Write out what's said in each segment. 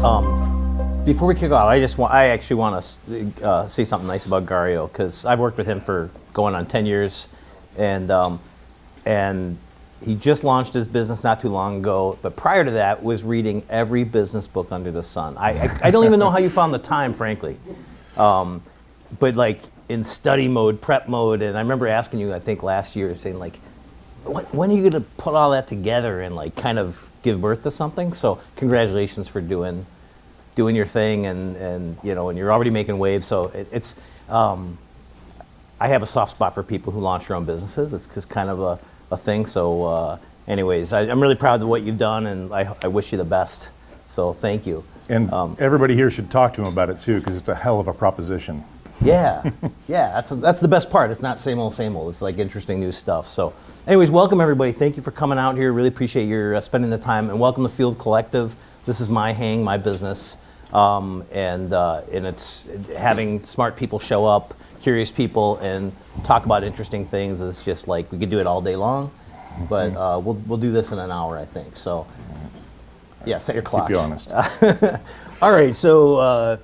Before we kick off, I actually want to say something nice about Gario, because I've worked with him for going on 10 years, and he just launched his business not too long ago. But prior to that, was reading every business book under the sun. I don't even know how you found the time, frankly. But like in study mode, prep mode, and I remember asking you, I think last year, saying like, when are you going to put all that together and like kind of give birth to something? So congratulations for doing your thing, and you know, and you're already making waves. So I have a soft spot for people who launch their own businesses. It's just kind of a thing. So anyways, I'm really proud of what you've done, and I wish you the best. So thank you. And everybody here should talk to him about it too, because it's a hell of a proposition. Yeah, yeah, that's the best part. It's not same old, same old. It's like interesting new stuff. So anyways, welcome everybody. Thank you for coming out here. Really appreciate your spending the time, and welcome to Field Collective. This is my hang, my business, and it's having smart people show up, curious people, and talk about interesting things. It's just like we could do it all day long, but we'll do this in an hour, I think. So yeah, set your clocks. Keep you honest. All right, so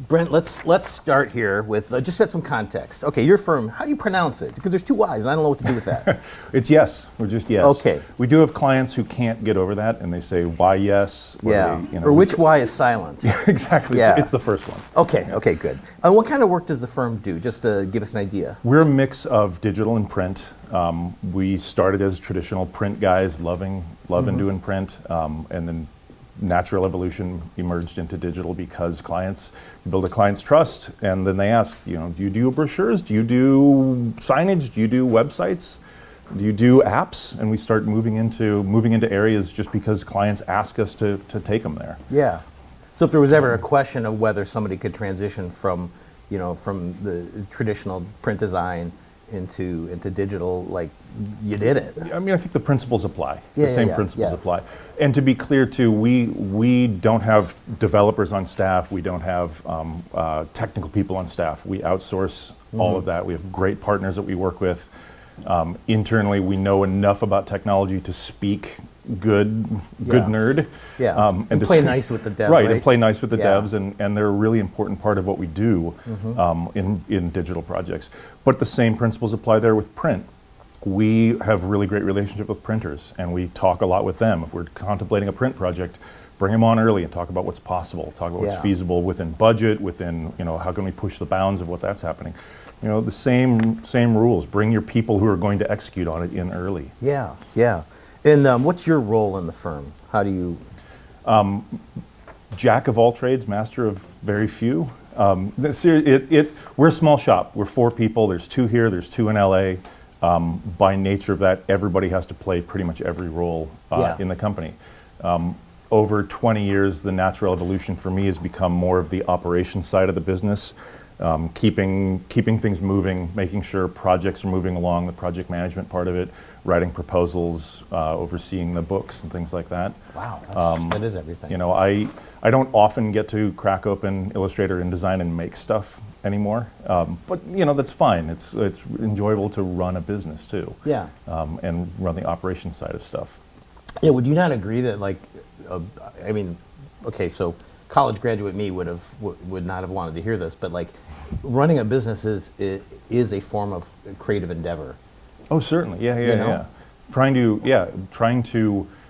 Brent, let's start here with just set some context. Okay, your firm, how do you pronounce it? Because there's two Y's, and I don't know what to do with that. It's Yes. We're just Yes. Okay. We do have clients who can't get over that, and they say, why yes? Yeah. They, Or which Y is silent? Exactly. Yeah. It's the first one. Okay, good. And what kind of work does the firm do, just to give us an idea? We're a mix of digital and print. We started as traditional print guys, loving doing print, and then natural evolution emerged into digital because clients build a client's trust, and then they ask, do you do brochures? Do you do signage? Do you do websites? Do you do apps? And we start moving into areas just because clients ask us to take them there. Yeah. So if there was ever a question of whether somebody could transition from the traditional print design into digital, like, you did it. I mean, I think the principles apply. Yeah, the same yeah, principles yeah. apply. And to be clear too, we don't have developers on staff. We don't have technical people on staff. We outsource all of that. We have great partners that we work with. Internally, we know enough about technology to speak good nerd. Yeah. And play nice with the devs. Right, and play nice with the Yeah. devs, and they're a really important part of what we do in digital projects. But the same principles apply there with print. We have a really great relationship with printers, and we talk a lot with them. If we're contemplating a print project, bring them on early and talk about what's possible, talk about what's feasible within budget, within, how can we push the bounds of what that's happening. The same rules. Bring your people who are going to execute on it in early. Yeah. And what's your role in the firm? How do you? Jack of all trades, master of very few. We're a small shop. We're 4 people. There's 2 here. There's 2 in LA. By nature of that, everybody has to play pretty much every role in the company. Over 20 years, the natural evolution for me has become more of the operations side of the business, keeping things moving, making sure projects are moving along, the project management part of it, writing proposals, overseeing the books and things like that. Wow, that is everything. I don't often get to crack open Illustrator, InDesign, and make stuff anymore, but that's fine. It's enjoyable to run a business too. Yeah. And run the operations side of stuff. Yeah. Would you not agree that, like, okay, so college graduate me would not have wanted to hear this, but like, running a business is a form of creative endeavor. Oh, certainly. Yeah. Trying to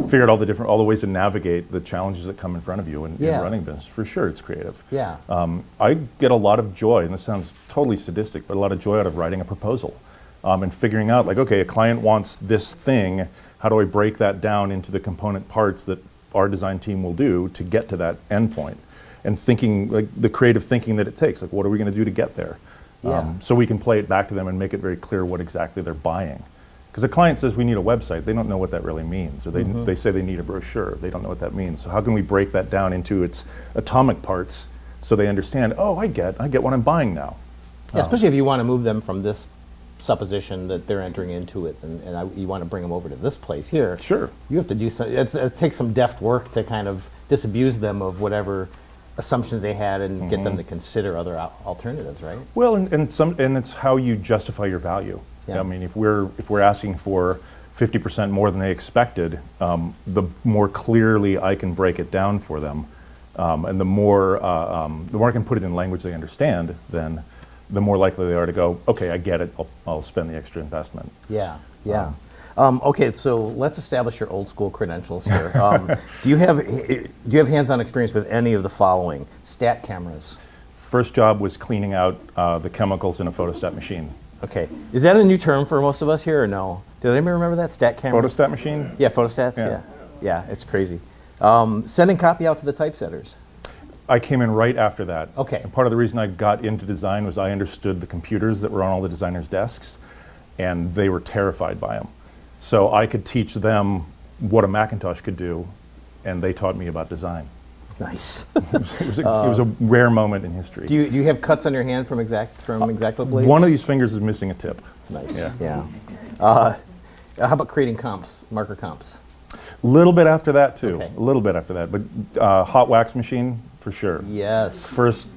figure out all the ways to navigate the challenges that come in front of you in running a business. For sure, it's creative. Yeah. I get a lot of joy, and this sounds totally sadistic, but a lot of joy out of writing a proposal, and figuring out, like, okay, a client wants this thing. How do I break that down into the component parts that our design team will do to get to that endpoint? And thinking, like, the creative thinking that it takes, like, what are we going to do to get there? So we can play it back to them and make it very clear what exactly they're buying. Because a client says we need a website, they don't know what that really means. Or they say they need a brochure, they don't know what that means. So how can we break that down into its atomic parts so they understand, oh, I get what I'm buying now. Yeah, especially if you want to move them from this supposition that they're entering into it, and you want to bring them over to this place here. Sure. You have to do some, it takes some deft work to kind of disabuse them of whatever assumptions they had and get them to consider other alternatives, right? Well, and it's how you justify your value. Yeah. I mean, if we're asking for 50% more than they expected, the more clearly I can break it down for them, And the more I can put it in language they understand, then the more likely they are to go, okay, I get it, I'll spend the extra investment. Yeah, yeah. Okay, so let's establish your old school credentials here. Do you have hands-on experience with any of the following? Stat cameras. First job was cleaning out the chemicals in a photostat machine. Okay, is that a new term for most of us here or no? Did anybody remember that, stat camera? Photostat machine? Yeah, photostats, Yeah. Yeah, it's crazy. Sending copy out to the typesetters. I came in right after that. Okay. And part of the reason I got into design was I understood the computers that were on all the designers' desks, and they were terrified by them. So I could teach them what a Macintosh could do, and they taught me about design. Nice. It was a rare moment in history. Do you have cuts on your hand from X-Acto blades? One of these fingers is missing a tip. Nice. Yeah. How about creating comps, marker comps? A little bit after that too. Okay. A little bit after that, but hot wax machine for sure. Yes. First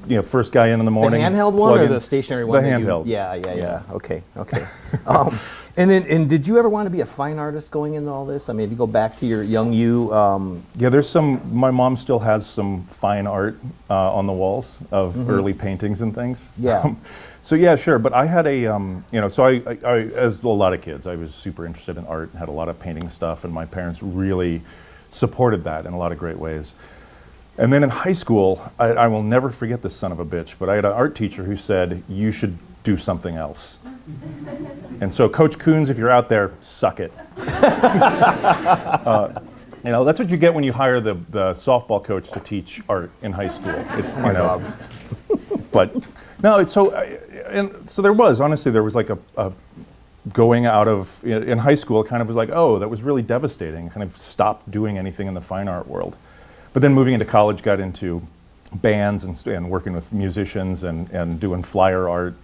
guy in the The morning. handheld one plug or in- the stationary one? The that handheld. Yeah. Okay. And did you ever want to be a fine artist going into all this? I mean, if you go back to your young you. Yeah, my mom still has some fine art on the walls of early paintings and things. Yeah. So yeah, sure. But I had so I, as a lot of kids, I was super interested in art and had a lot of painting stuff, and my parents really supported that in a lot of great ways. And then in high school, I will never forget this son of a bitch, but I had an art teacher who said, you should do something else. And so Coach Coons, if you're out there, suck it. That's what you get when you hire the softball coach to teach art in high school. But no, so there was like a going out of, in high school, it kind of was like, oh, that was really devastating. Kind of stopped doing anything in the fine art world. But then moving into college, got into bands and working with musicians and doing flyer art.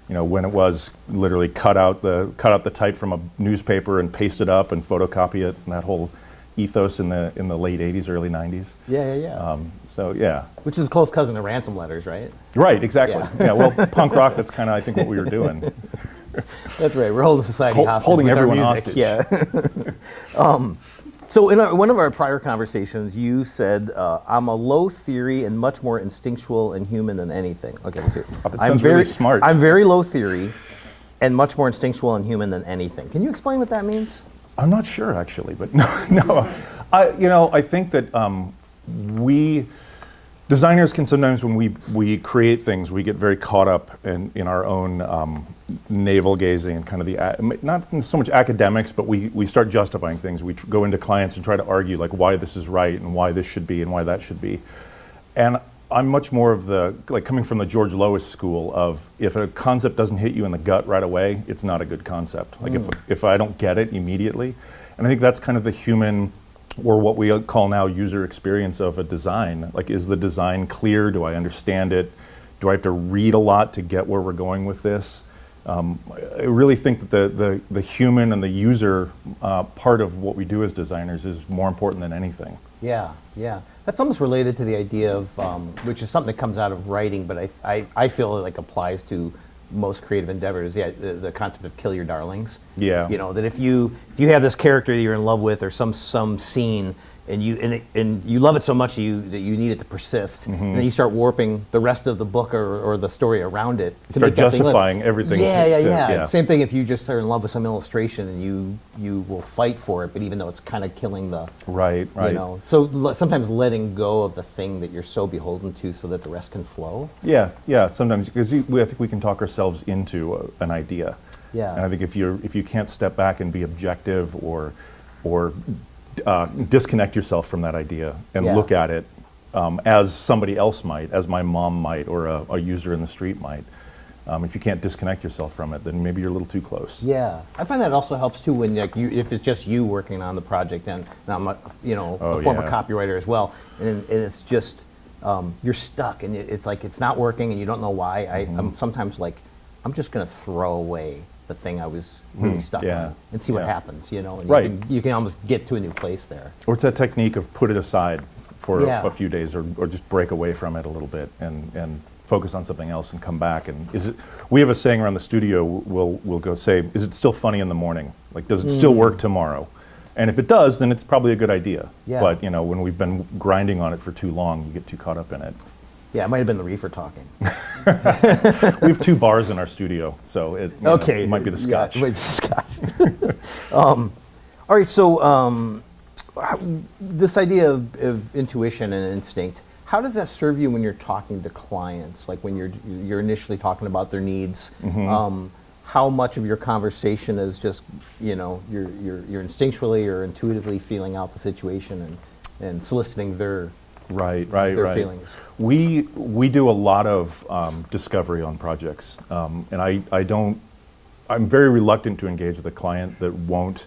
When it was literally cut out the type from a newspaper and paste it up and photocopy it, and that whole ethos in the late '80s, early '90s. Yeah. So yeah. Which is a close cousin to ransom letters, right? Right. Exactly. Yeah. Yeah. Well, punk rock. That's kind of I think what we were doing. That's right. We're holding society hostage. Holding with our everyone music. hostage. Yeah. So in one of our prior conversations, you said, I'm a low theory and much more instinctual and human than anything. Okay, let's see. That sounds really smart. I'm very low theory and much more instinctual and human than anything. Can you explain what that means? I'm not sure actually, but no. I think that we designers can sometimes, when we create things, we get very caught up in our own navel gazing and kind of not so much academics, but we start justifying things. We go into clients and try to argue like why this is right and why this should be and why that should be. And I'm much more of coming from the George Lois school of, if a concept doesn't hit you in the gut right away, it's not a good concept. Like if I don't get it immediately. And I think that's kind of the human, or what we call now user experience of a design. Like, is the design clear? Do I understand it? Do I have to read a lot to get where we're going with this? I really think that the human and the user part of what we do as designers is more important than anything. Yeah. That's almost related to the idea of, which is something that comes out of writing, but I feel it like applies to most creative endeavors. Yeah, the concept of kill your darlings. Yeah. That if you have this character that you're in love with, or some scene, and you love it so much that you need it to persist, and then you start warping the rest of the book or the story around it. To Start make that thing live. justifying everything. Yeah. Same thing if you just are in love with some illustration and you will fight for it, but even though it's kind of killing the Right. So sometimes letting go of the thing that you're so beholden to, so that the rest can flow. Yeah. Sometimes, because I think we can talk ourselves into an idea. Yeah. And I think if you can't step back and be objective or disconnect yourself from that idea and look at it as somebody else might, as my mom might, or a user in the street might. If you can't disconnect yourself from it, then maybe you're a little too close. Yeah, I find that also helps too when if it's just you working on the project, and I'm a former copywriter as well, and it's just you're stuck, and it's like it's not working, and you don't know why. I'm sometimes like, I'm just going to throw away the thing I was really stuck on and see what happens, and you can almost get to a new place there. Or it's that technique of put it aside for a few days, or just break away from it a little bit and focus on something else and come back. And we have a saying around the studio, we'll go say, is it still funny in the morning? Like, does it still work tomorrow? And if it does, then it's probably a good idea. Yeah. But when we've been grinding on it for too long, you get too caught up in it. Yeah, it might have been the reefer talking. We have 2 bars in our studio, so it might be the scotch. Yeah, it's scotch. All right, so this idea of intuition and instinct, how does that serve you when you're talking to clients? Like when you're initially talking about their needs, how much of your conversation is just you're instinctually or intuitively feeling out the situation and soliciting their feelings? We do a lot of discovery on projects, and I'm very reluctant to engage with a client that won't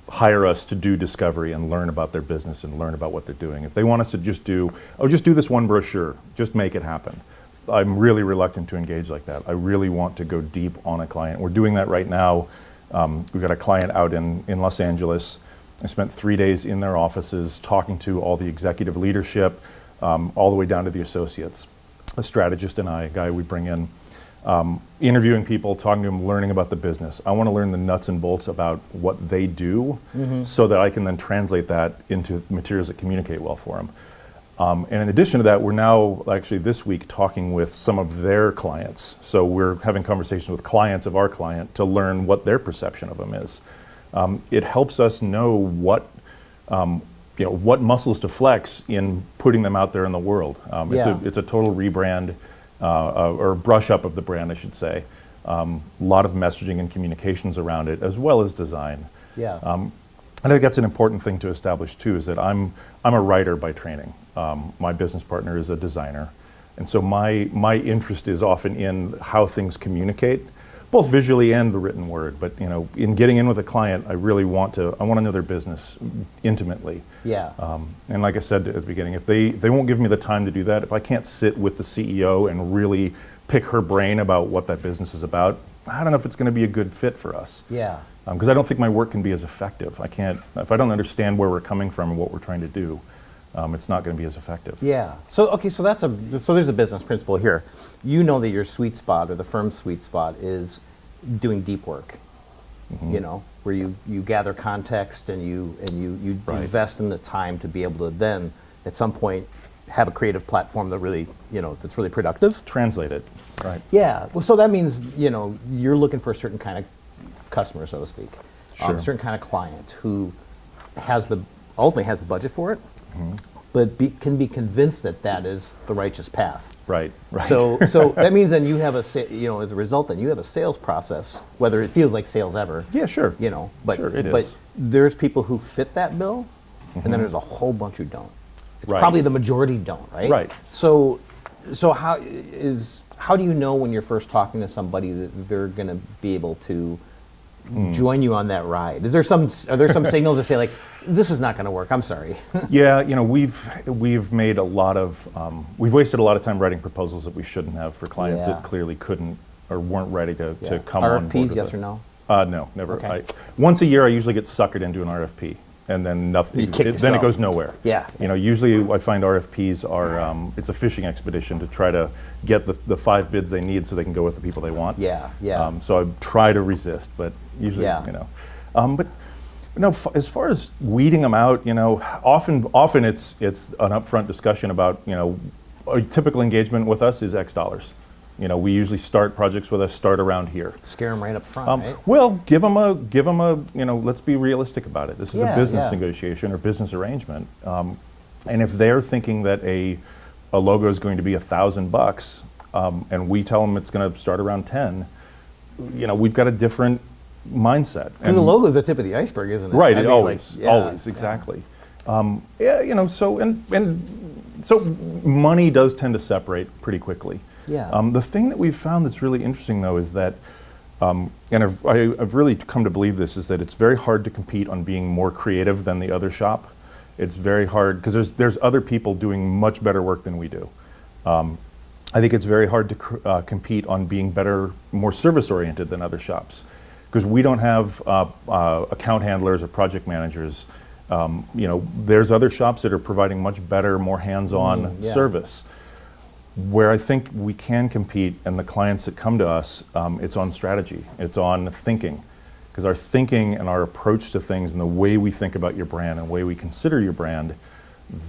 hire us to do discovery and learn about their business and learn about what they're doing. If they want us to just do this one brochure, just make it happen, I'm really reluctant to engage like that. I really want to go deep on a client. We're doing that right now. We've got a client out in Los Angeles. I spent 3 days in their offices talking to all the executive leadership, all the way down to the associates, a strategist and a guy we bring in, interviewing people, talking to them, learning about the business. I want to learn the nuts and bolts about what they do so that I can then translate that into materials that communicate well for them. And in addition to that, we're now actually this week talking with some of their clients. So we're having conversations with clients of our client to learn what their perception of them is. It helps us know what muscles to flex in putting them out there in the world. It's a total rebrand or brush up of the brand, I should say. A lot of messaging and communications around it, as well as design. Yeah. I think that's an important thing to establish too, is that I'm a writer by training. My business partner is a designer. And so my interest is often in how things communicate, both visually and the written word. But in getting in with a client, I want to know their business intimately. Yeah. And like I said at the beginning, if they won't give me the time to do that, if I can't sit with the CEO and really pick her brain about what that business is about, I don't know if it's going to be a good fit for us. Yeah. Because I don't think my work can be as effective. If I don't understand where we're coming from and what we're trying to do, it's not going to be as effective. Yeah. So there's a business principle here. You know that your sweet spot or the firm's sweet spot is doing deep work. Where you gather context and you invest in the time to be able to then at some point have a creative platform that really that's really productive. Translate it. Right. Yeah. Well, so that means you're looking for a certain kind of customer, so to speak, Sure. a certain kind of client who ultimately has the budget for it, but can be convinced that is the righteous path. Right. So that means then you have as a result, then you have a sales process, whether it feels like sales ever. Yeah, sure. But sure, it but is. there's people who fit that bill, and then there's a whole bunch who don't. It's Right. probably the majority don't, right? Right. So how do you know when you're first talking to somebody that they're going to be able to join you on that ride? Are there some signals that say like, this is not going to work? I'm sorry. Yeah, we've made a lot of we've wasted a lot of time writing proposals that we shouldn't have for clients Yeah. that clearly couldn't or weren't ready to Yeah. come on board. RFPs, with yes it. or no? No, never. Okay. Once a year, I usually get suckered into an RFP, and then nothing. You kick Then it yourself. goes nowhere. Yeah. Usually I find RFPs are it's a fishing expedition to try to get the 5 bids they need so they can go with the people they want. Yeah, yeah. So I try to resist, but usually, Yeah. but no. As far as weeding them out, often it's an upfront discussion about a typical engagement with us is X dollars. We usually start projects with us start around here. Scare them right up front, right? Well, give them a. Let's be realistic about it. This is Yeah, a business yeah. negotiation or business arrangement, and if they're thinking that a logo is going to be $1,000, and we tell them it's going to start around 10, we've got a different mindset. Because the logo is the tip of the iceberg, isn't it? Right, I mean, always, like, yeah, always, exactly. So money does tend to separate pretty quickly. Yeah. The thing that we've found that's really interesting, though, is that, and I've really come to believe this, is that it's very hard to compete on being more creative than the other shop. It's very hard because there's other people doing much better work than we do. I think it's very hard to compete on being better, more service-oriented than other shops, because we don't have account handlers or project managers. There's other shops that are providing much better, more hands-on yeah. service. Where I think we can compete, and the clients that come to us, it's on strategy, it's on thinking. because our thinking and our approach to things and the way we think about your brand and the way we consider your brand,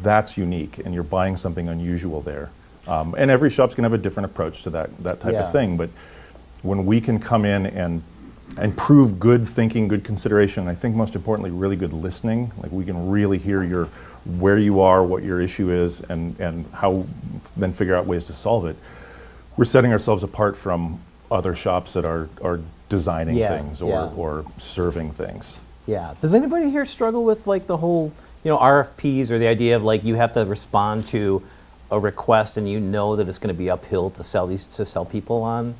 that's unique, and you're buying something unusual there. And every shop's gonna have a different approach to that type Yeah. of thing, but when we can come in and prove good thinking, good consideration, and I think most importantly, really good listening, like we can really hear where you are, what your issue is, and how then figure out ways to solve it. We're setting ourselves apart from other shops that are designing Yeah, things yeah. or serving things. Yeah. Does anybody here struggle with like the whole, RFPs, or the idea of like you have to respond to a request and you know that it's going to be uphill to sell people on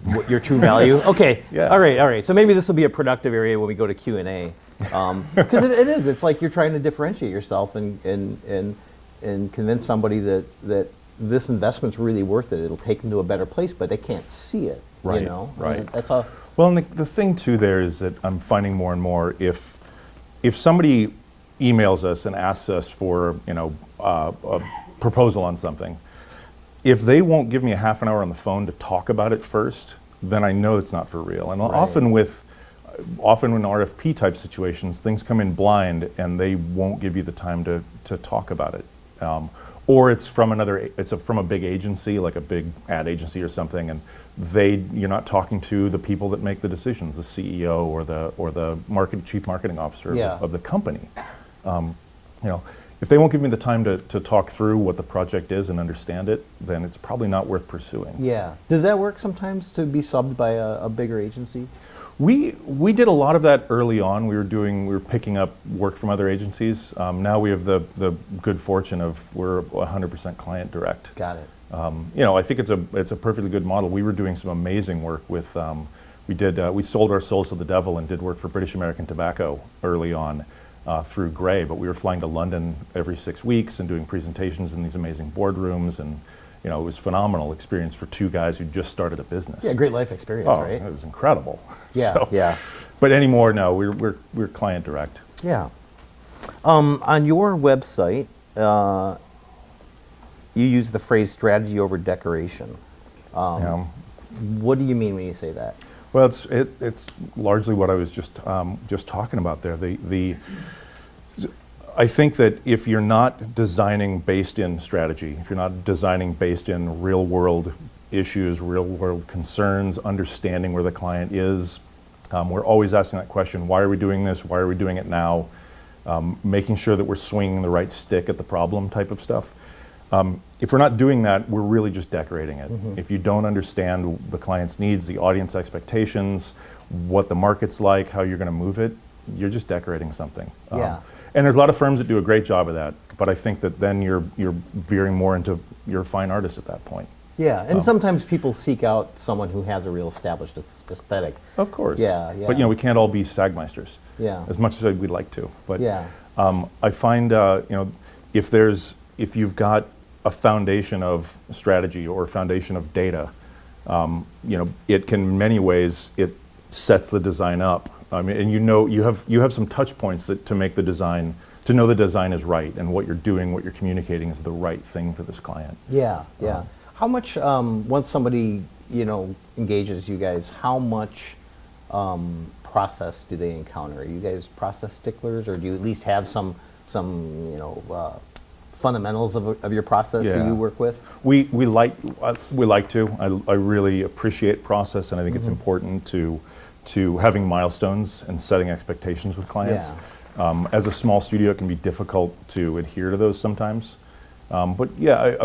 what your true value? Okay. Yeah. All right. So maybe this will be a productive area when we go to Q&A. Because it is. It's like you're trying to differentiate yourself and convince somebody that this investment's really worth it. It'll take them to a better place, but they can't see it. Right, You know. right. And that's all. Well, and the thing too there is that I'm finding more and more, if somebody emails us and asks us for a proposal on something, if they won't give me a half an hour on the phone to talk about it first, then I know it's not for real. And Right. often in RFP type situations, things come in blind and they won't give you the time to talk about it. Or it's from from a big agency, like a big ad agency or something, and you're not talking to the people that make the decisions, the CEO or the chief marketing officer Yeah. of the company. If they won't give me the time to talk through what the project is and understand it, then it's probably not worth pursuing. Yeah. Does that work sometimes to be subbed by a bigger agency? We did a lot of that early on. We were picking up work from other agencies. Now we have the good fortune of we're 100% client direct. Got it. I think it's a perfectly good model. We were doing some amazing work with. We sold our souls to the devil and did work for British American Tobacco early on through Grey. But we were flying to London every 6 weeks and doing presentations in these amazing boardrooms, and it was a phenomenal experience for two guys who just started a business. Yeah, great life experience, Oh, right? it was incredible. Yeah, yeah. But anymore, no, we're client direct. Yeah. On your website, you use the phrase strategy over decoration. What do you mean when you say that? Well, it's largely what I was just talking about there. I think that if you're not designing based in strategy, if you're not designing based in real world issues, real world concerns, understanding where the client is, we're always asking that question: why are we doing this? Why are we doing it now? Making sure that we're swinging the right stick at the problem type of stuff. If we're not doing that, we're really just decorating it. Mm-hmm. If you don't understand the client's needs, the audience expectations, what the market's like, how you're going to move it, you're just decorating something. Yeah. And there's a lot of firms that do a great job of that, but I think that then you're veering more into you're a fine artist at that point. Yeah, and sometimes people seek out someone who has a real established aesthetic. Of course. Yeah, yeah. But we can't all be Sagmeisters. Yeah. As much as we'd like to. But Yeah. I find if you've got a foundation of strategy or a foundation of data, it can in many ways it sets the design up. I mean, and you have some touch points to make the design, to know the design is right and what you're doing, what you're communicating is the right thing for this client. Yeah, yeah. How much, once somebody, engages you guys, how much process do they encounter? Are you guys process sticklers, or do you at least have some fundamentals of your process that Yeah. you work with? We like to. I really appreciate process, and I think it's important to having milestones and setting expectations with clients. Yeah. As a small studio, it can be difficult to adhere to those sometimes. But yeah,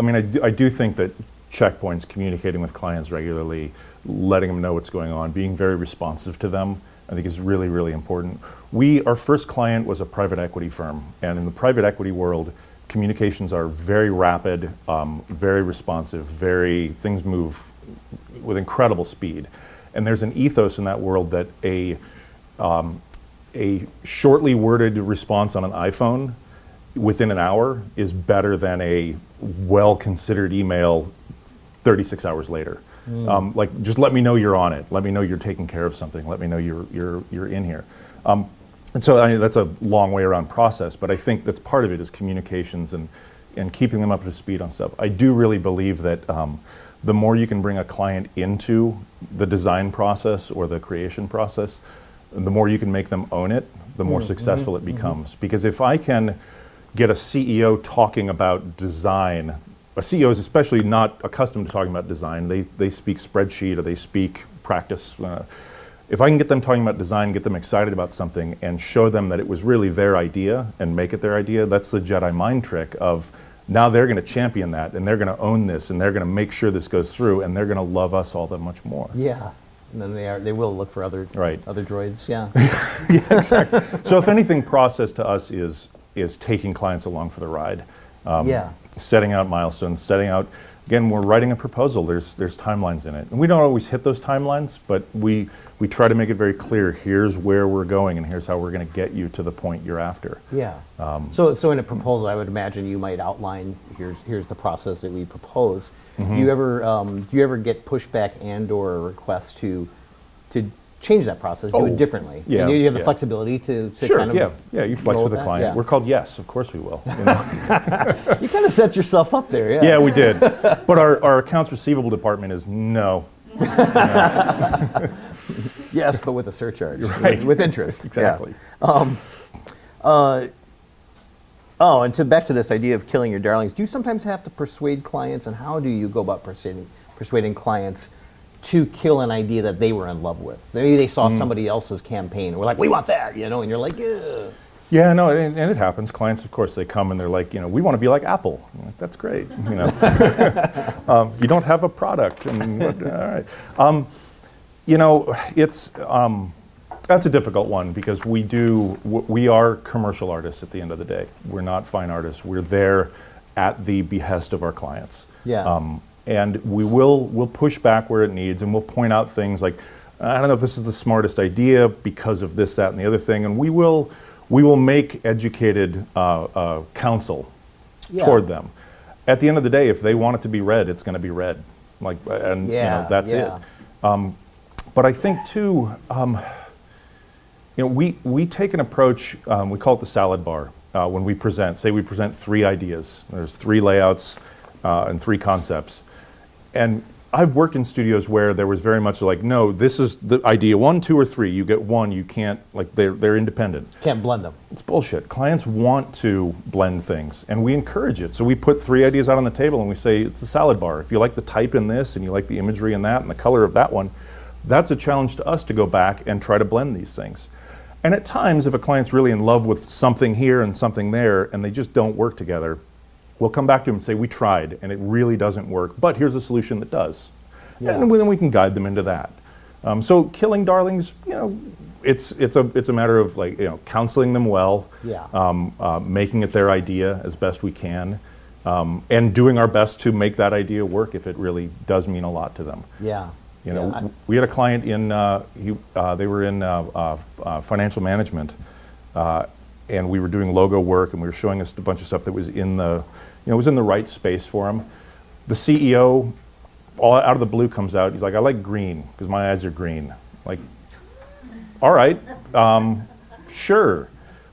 I do think that checkpoints, communicating with clients regularly, letting them know what's going on, being very responsive to them, I think is really, really important. Our first client was a private equity firm, and in the private equity world, communications are very rapid, very responsive, things move with incredible speed. And there's an ethos in that world that a shortly worded response on an iPhone within an hour is better than a well-considered email 36 hours later. Just let me know you're on it. Let me know you're taking care of something. Let me know you're in here. And so that's a long way around process, but I think that's part of it is communications and keeping them up to speed on stuff. I do really believe that the more you can bring a client into the design process or the creation process, the more you can make them own it, the more successful it becomes. Because if I can get a CEO talking about design, a CEO is especially not accustomed to talking about design. They speak spreadsheet or they speak practice. If I can get them talking about design, get them excited about something, and show them that it was really their idea and make it their idea, that's the Jedi mind trick of now they're going to champion that and they're going to own this and they're going to make sure this goes through and they're going to love us all that much more. Yeah. And then they will look for other droids. Yeah. Yeah, exactly. So if anything, process to us is taking clients along for the ride. Setting out milestones, setting out, again, we're writing a proposal, there's timelines in it. And we don't always hit those timelines, but we try to make it very clear, here's where we're going and here's how we're going to get you to the point you're after. Yeah. So in a proposal, I would imagine you might outline, here's the process that we propose. Do you ever get pushback and or a request to change that process, do it differently? Yeah, and you have the flexibility to sure, kind of you flex roll with the that? client. Yeah. We're called Yes, of course we will. You know? You kind of set yourself up there, yeah. Yeah, we did. But our accounts receivable department is no. Yes, but with a surcharge, Right. with interest. Exactly. Yeah. And back to this idea of killing your darlings, do you sometimes have to persuade clients, and how do you go about persuading clients to kill an idea that they were in love with? Maybe they saw somebody else's campaign and were like, we want that, and you're like, ugh. Yeah, no, and it happens. Clients, of course, they come and they're like, we want to be like Apple. I'm like, that's great. You don't have a product. And all right. It's that's a difficult one because we are commercial artists at the end of the day. We're not fine artists. We're there at the behest of our clients. Yeah. And we'll push back where it needs, and we'll point out things like, I don't know if this is the smartest idea because of this, that, and the other thing, and we will make educated counsel toward them. At the end of the day, if they want it to be read, it's going to be read, that's it. But I think too, we take an approach. We call it the salad bar when we present. Say we present 3 ideas. There's 3 layouts and 3 concepts. And I've worked in studios where there was very much like, no, this is the idea 1, 2, or 3. You get 1. You can't, like, they're independent. Can't blend them. It's bullshit. Clients want to blend things, and we encourage it. So we put 3 ideas out on the table, and we say it's a salad bar. If you like the type in this, and you like the imagery in that, and the color of that one, that's a challenge to us to go back and try to blend these things. And at times, if a client's really in love with something here and something there, and they just don't work together, we'll come back to them and say, we tried, and it really doesn't work, but here's a solution that does. Yeah. And then we can guide them into that. So killing darlings, it's a matter of counseling them well, making it their idea as best we can, and doing our best to make that idea work if it really does mean a lot to them. Yeah. We had a client in they were in financial management, and we were doing logo work, and we were showing us a bunch of stuff that was in the was in the right space for him. The CEO, all out of the blue, comes out. He's like, I like green because my eyes are green. Like, all right, sure.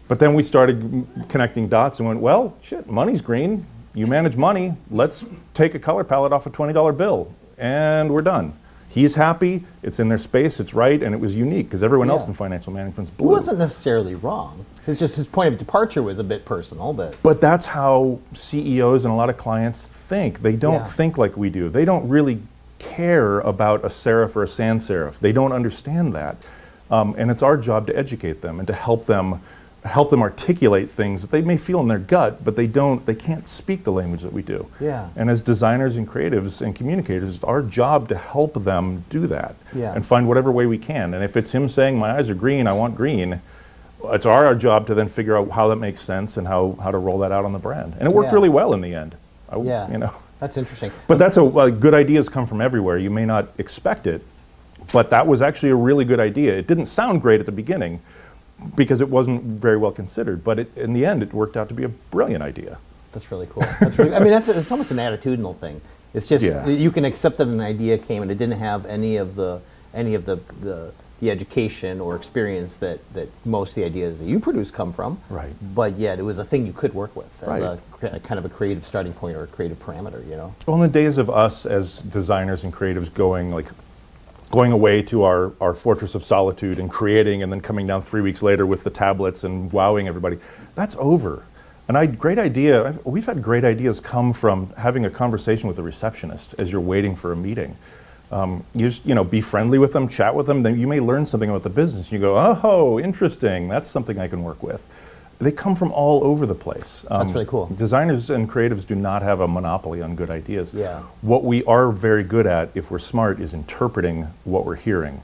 But then we started connecting dots and went, well, shit, money's green. You manage money. Let's take a color palette off a $20 bill, and we're done. He's happy, it's in their space, it's right, and it was unique because everyone else in financial management's blue. He wasn't necessarily wrong. It's just his point of departure was a bit personal. But that's how CEOs and a lot of clients think. They don't think like we do. They don't really care about a serif or a sans serif. They don't understand that. And it's our job to educate them and to help them articulate things that they may feel in their gut, but they can't speak the language that we do. Yeah. And as designers and creatives and communicators, it's our job to help them do that and find whatever way we can. And if it's him saying, my eyes are green, I want green, it's our job to then figure out how that makes sense and how to roll that out on the brand. And it worked really well in the end. That's interesting. But that's good ideas come from everywhere. You may not expect it, but that was actually a really good idea. It didn't sound great at the beginning, because it wasn't very well considered, but in the end, it worked out to be a brilliant idea. That's really cool. It's almost an attitudinal thing. It's just you can accept that an idea came and it didn't have any of the education or experience that most of the ideas that you produce come from. Right. But yet it was a thing you could work with as Right. a kind of a creative starting point or a creative parameter. Well, in the days of us as designers and creatives going like, going away to our fortress of solitude and creating, and then coming down 3 weeks later with the tablets and wowing everybody. That's over. And we've had great ideas come from having a conversation with a receptionist as you're waiting for a meeting. You just, be friendly with them, chat with them, then you may learn something about the business. You go, oh, interesting, that's something I can work with. They come from all over the place. That's really cool. Designers and creatives do not have a monopoly on good ideas. Yeah. What we are very good at, if we're smart, is interpreting what we're hearing.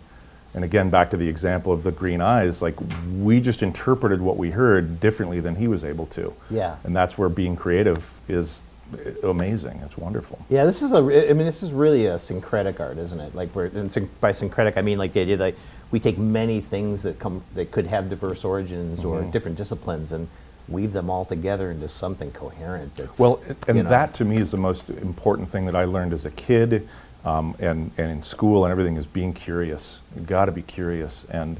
And again, back to the example of the green eyes, like we just interpreted what we heard differently than he was able to. Yeah. And that's where being creative is amazing. It's wonderful. Yeah, this is really a syncretic art, isn't it? Like by syncretic, I mean like the idea that we take many things that could have diverse origins or different disciplines and weave them all together into something coherent. That to me is the most important thing that I learned as a kid, and in school and everything, is being curious. You've got to be curious, and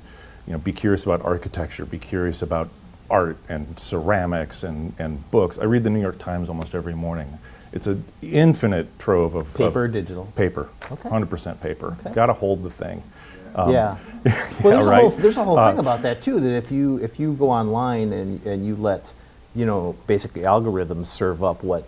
be curious about architecture, be curious about art and ceramics and books. I read the New York Times almost every morning. It's an infinite trove of paper or digital? Paper, okay. 100% paper. Okay. Got to hold the thing. Yeah. Well, there's a whole thing about that too. That if you go online and you let basically algorithms serve up what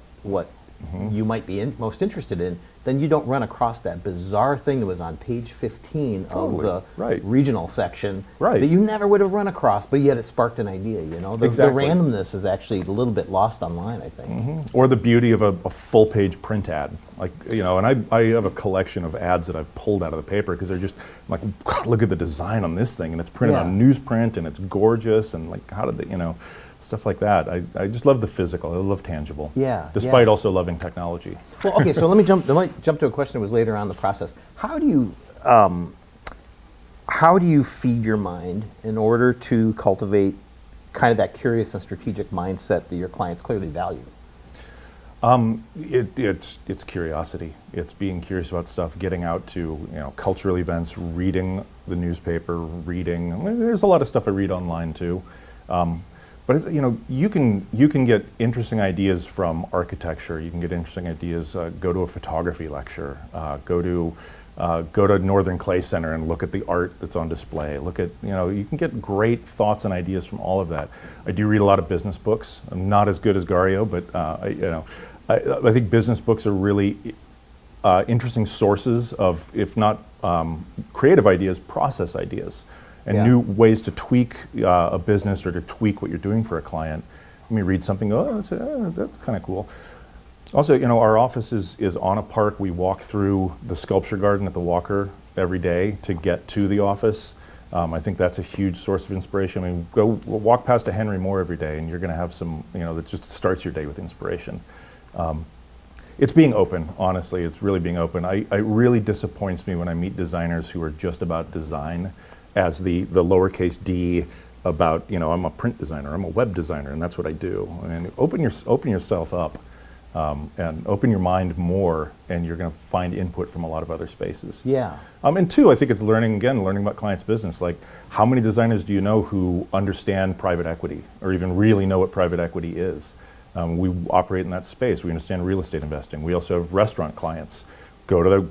you might be most interested in, then you don't run across that bizarre thing that was on page 15 of the regional section that you never would have run across, but yet it sparked an idea. The randomness is actually a little bit lost online, I think. Or the beauty of a full-page print ad, and I have a collection of ads that I've pulled out of the paper because they're just like, God, look at the design on this thing, and it's printed on newsprint, and it's gorgeous, and like, how did they, stuff like that. I just love the physical. I love tangible. Yeah. Despite also loving technology. Well, okay. So let me jump to a question that was later on in the process. How do you feed your mind in order to cultivate kind of that curious and strategic mindset that your clients clearly value? It's curiosity. It's being curious about stuff, getting out to cultural events, reading the newspaper, there's a lot of stuff I read online too. But you can get interesting ideas from architecture. You can get interesting ideas. Go to a photography lecture. Go to Northern Clay Center and look at the art that's on display. Look at you can get great thoughts and ideas from all of that. I do read a lot of business books. I'm not as good as Gario, but I think business books are really interesting sources of, if not creative ideas, process ideas. And new ways to tweak a business or to tweak what you're doing for a client. Let me read something, that's kind of cool. Also, our office is on a park. We walk through the sculpture garden at the Walker every day to get to the office. I think that's a huge source of inspiration. I mean, go walk past a Henry Moore every day and you're gonna have some, that just starts your day with inspiration. It's being open, honestly, it's really being open. It really disappoints me when I meet designers who are just about design as the lowercase d about, I'm a print designer, I'm a web designer, and that's what I do. And open yourself up and open your mind more, and you're going to find input from a lot of other spaces. Yeah. And two, I think it's learning about clients' business. Like, how many designers do you know who understand private equity or even really know what private equity is? We operate in that space. We understand real estate investing. We also have restaurant clients. Go to the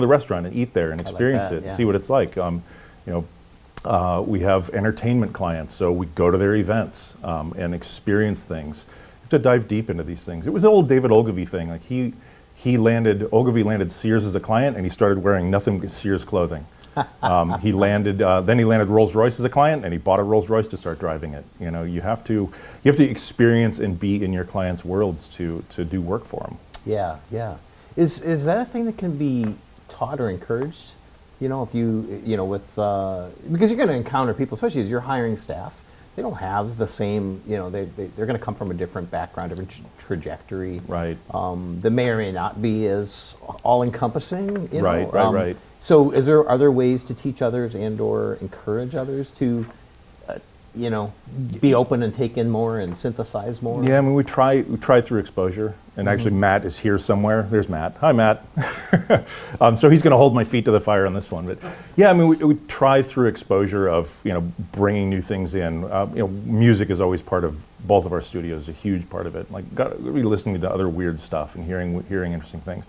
restaurant and eat there and experience it, see what it's like. We have entertainment clients, so we go to their events and experience things. You have to dive deep into these things. It was an old David Ogilvy thing. Like Ogilvy landed Sears as a client, and he started wearing nothing but Sears clothing. Then he landed Rolls-Royce as a client, and he bought a Rolls-Royce to start driving it. You have to experience and be in your clients' worlds to do work for them. Yeah, yeah. Is that a thing that can be taught or encouraged? If you, because you're going to encounter people, especially as you're hiring staff, they don't have the same, they're going to come from a different background, different trajectory. Right. That may or may not be as all-encompassing. Right. So are there ways to teach others and or encourage others to, be open and take in more and synthesize more? Yeah, I mean, we try through exposure. And actually, Matt is here somewhere. There's Matt. Hi, Matt. So he's going to hold my feet to the fire on this one. But yeah, I mean, we try through exposure of bringing new things in. Music is always part of both of our studios, a huge part of it. Like, got to be listening to other weird stuff and hearing interesting things.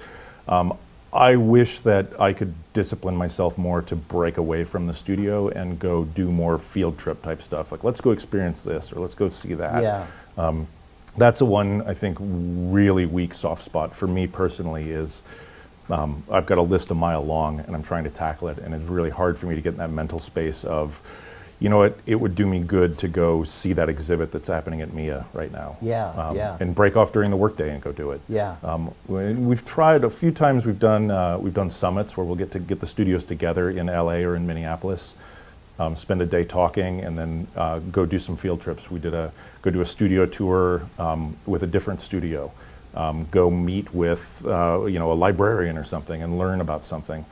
I wish that I could discipline myself more to break away from the studio and go do more field trip type stuff. Like, let's go experience this, or let's go see that. Yeah. That's the one, I think, really weak soft spot for me personally is I've got a list a mile long and I'm trying to tackle it, and it's really hard for me to get in that mental space of, you know what, it would do me good to go see that exhibit that's happening at MIA right now. Yeah. And break off during the workday and go do it. Yeah. We've tried a few times. We've done summits where we'll get the studios together in LA or in Minneapolis, spend a day talking, and then go do some field trips. We go do a studio tour with a different studio. Go meet with a librarian or something and learn about something.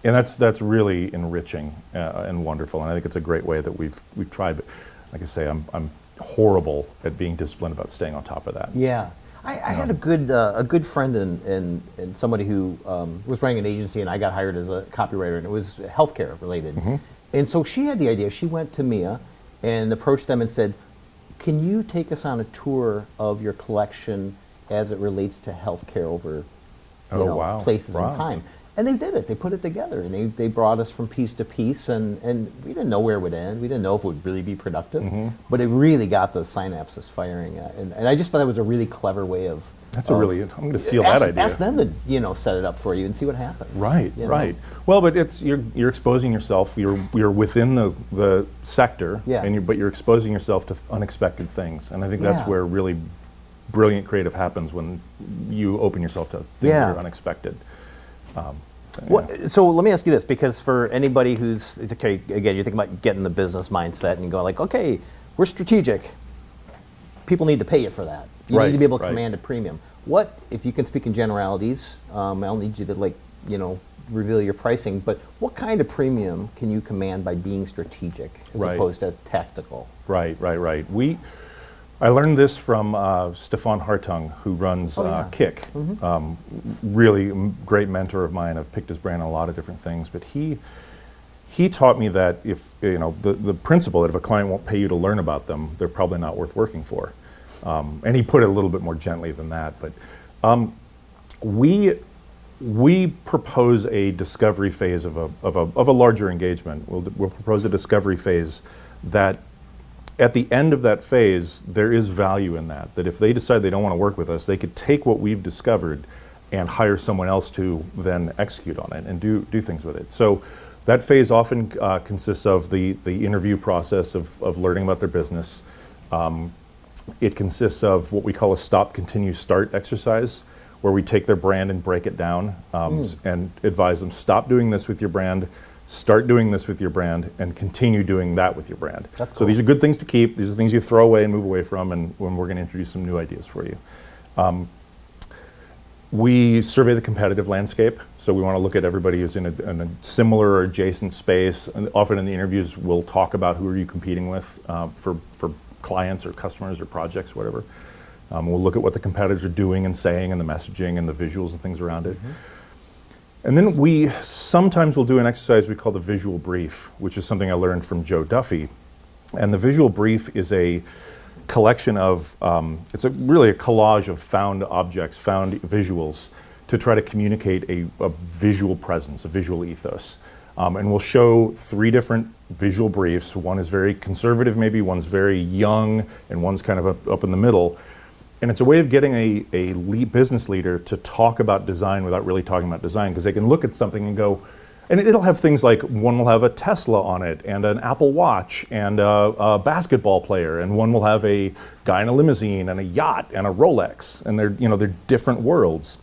And that's really enriching and wonderful, and I think it's a great way that we've tried. But like I say, I'm horrible at being disciplined about staying on top of that. Yeah, I had a good friend and somebody who was running an agency, and I got hired as a copywriter, and it was healthcare related. Mm-hmm. And so she had the idea. She went to MIA and approached them and said, "Can you take us on a tour of your collection as it relates to healthcare over Wow. places Wow. and time?" And they did it. They put it together, and they brought us from piece to piece, and we didn't know where it would end. We didn't know if it would really be productive, but it really got the synapses firing. And I just thought it was a really clever way of. I'm going to steal that idea. Ask them to set it up for you and see what happens. Right, you know? right. Well, but you're exposing yourself. You're within the sector, Yeah. but you're exposing yourself to unexpected things, and I think that's Yeah. where really brilliant creative happens, when you open yourself to things Yeah. that are unexpected. So let me ask you this, because for anybody who's, okay, again, you're thinking about getting the business mindset and you go like, okay, we're strategic. People need to pay you for that. You Right, need to be able to right. command a premium. What, if you can speak in generalities, I don't need you to reveal your pricing, but what kind of premium can you command by being strategic as Right. opposed to tactical? Right. I learned this from Stefan Hartung, who runs Kick. Really great mentor of mine. I've picked his brain on a lot of different things, but he taught me that if the principle that if a client won't pay you to learn about them, they're probably not worth working for. And he put it a little bit more gently than that, but we propose a discovery phase of a larger engagement. We'll propose a discovery phase that, at the end of that phase, there is value in that. That if they decide they don't want to work with us, they could take what we've discovered and hire someone else to then execute on it and do things with it. So that phase often consists of the interview process of learning about their business. It consists of what we call a stop, continue, start exercise, where we take their brand and break it down and advise them, stop doing this with your brand, start doing this with your brand, and continue doing that with your brand. That's So cool. these are good things to keep. These are things you throw away and move away from, and when we're going to introduce some new ideas for you. We survey the competitive landscape, so we want to look at everybody who's in a similar or adjacent space. And often in the interviews, we'll talk about who are you competing with for clients or customers or projects, whatever. We'll look at what the competitors are doing and saying, and the messaging and the visuals and things around it. And then we sometimes will do an exercise we call the visual brief, which is something I learned from Joe Duffy. And the visual brief is a collection of, it's really a collage of found objects, found visuals, to try to communicate a visual presence, a visual ethos. And we'll show 3 different visual briefs. One is very conservative maybe, one's very young, and one's kind of up in the middle. And it's a way of getting a business leader to talk about design without really talking about design, because they can look at something and go, and it'll have things like, one will have a Tesla on it, and an Apple Watch, and a basketball player, and one will have a guy in a limousine, and a yacht, and a Rolex, and they're different worlds.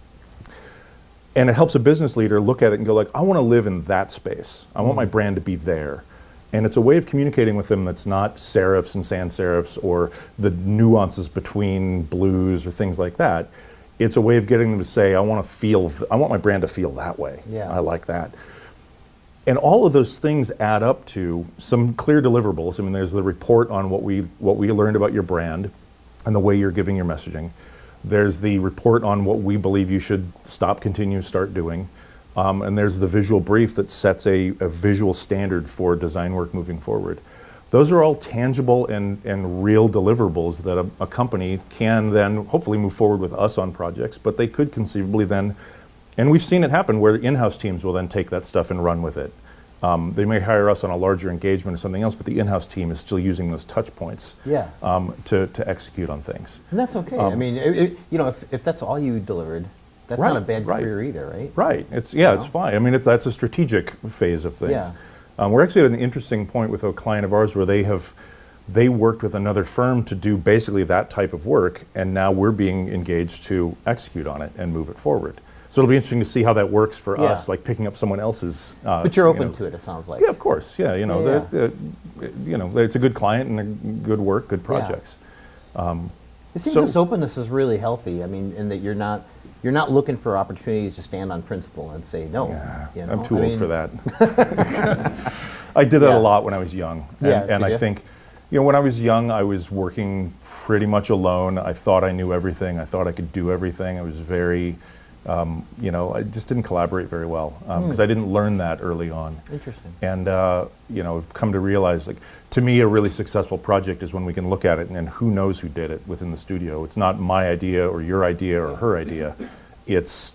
And it helps a business leader look at it and go like, I want to live in that space. I want my brand to be there. And it's a way of communicating with them that's not serifs and sans serifs or the nuances between blues or things like that. It's a way of getting them to say, I want my brand to feel that way. Yeah. I like that. And all of those things add up to some clear deliverables. I mean, there's the report on what we learned about your brand and the way you're giving your messaging. There's the report on what we believe you should stop, continue, start doing. And there's the visual brief that sets a visual standard for design work moving forward. Those are all tangible and real deliverables that a company can then hopefully move forward with us on projects, but they could conceivably then And we've seen it happen where in-house teams will then take that stuff and run with it. They may hire us on a larger engagement or something else, but the in-house team is still using those touch points Yeah. to execute on things. And that's okay. I mean, if that's all you delivered, that's Right, not a bad right. career either, right? Right. It's know? fine. I mean, that's a strategic phase of things. Yeah. We're actually at an interesting point with a client of ours where they worked with another firm to do basically that type of work, and now we're being engaged to execute on it and move it forward. So it'll be interesting to see how that works for Yeah. us, like picking up someone else's. But you're open to it, it sounds like. Yeah, of course. Yeah, Yeah. It's a good client and a good work, good projects. It seems So- this openness is really healthy. I mean, in that you're not looking for opportunities to stand on principle and say no. You know? I'm too I old mean, for that. I did that Yeah. a lot when I was young. And, Yeah, and did I ya? think, when I was young, I was working pretty much alone. I thought I knew everything. I thought I could do everything. I was very, I just didn't collaborate very well because I didn't learn that early on. Interesting. And, I've come to realize, like, to me, a really successful project is when we can look at it and who knows who did it within the studio. It's not my idea or your idea or her idea. It's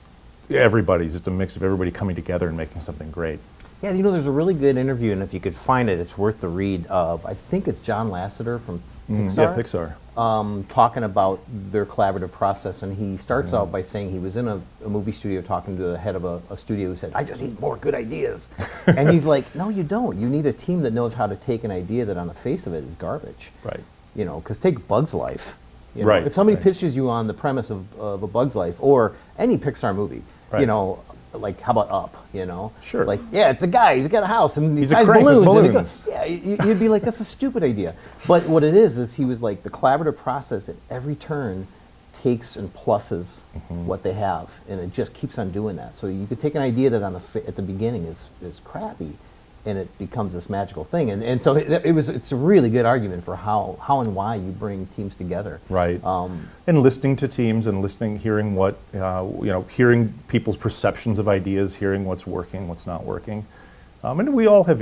everybody's. It's a mix of everybody coming together and making something great. Yeah, there's a really good interview, and if you could find it, it's worth the read of, I think it's John Lasseter from Pixar. Yeah, Pixar. Talking about their collaborative process, and he starts out by saying he was in a movie studio talking to the head of a studio who said, "I just need more good ideas." And he's like, "No, you don't. You need a team that knows how to take an idea that on the face of it is garbage." Right. Because take Bug's Life. Right, If somebody right. pitches you on the premise of a Bug's Life or any Pixar movie, Right. like how about Up? Sure. Like, yeah, it's a guy. He's got a house and he He's a ties crank with balloons. And he balloons. goes, yeah, you'd be like, that's a stupid idea. But what it is he was like, the collaborative process at every turn takes and pluses what they have, and it just keeps on doing that. So you could take an idea that at the beginning is crappy, and it becomes this magical thing. And so it's a really good argument for how and why you bring teams together. Right. And listening to teams and hearing what, hearing people's perceptions of ideas, hearing what's working, what's not working. And we all have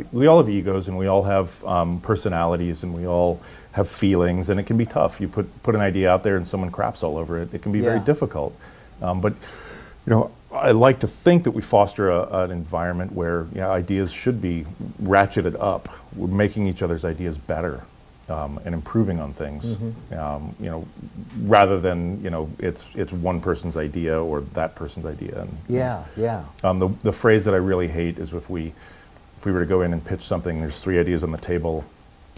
egos, and we all have personalities, and we all have feelings, and it can be tough. You put an idea out there and someone craps all over it. It can be very Yeah. difficult. But I like to think that we foster an environment where ideas should be ratcheted up. We're making each other's ideas better and improving on things. Rather than it's one person's idea or that person's idea. And, Yeah. the phrase that I really hate is if we were to go in and pitch something, there's 3 ideas on the table,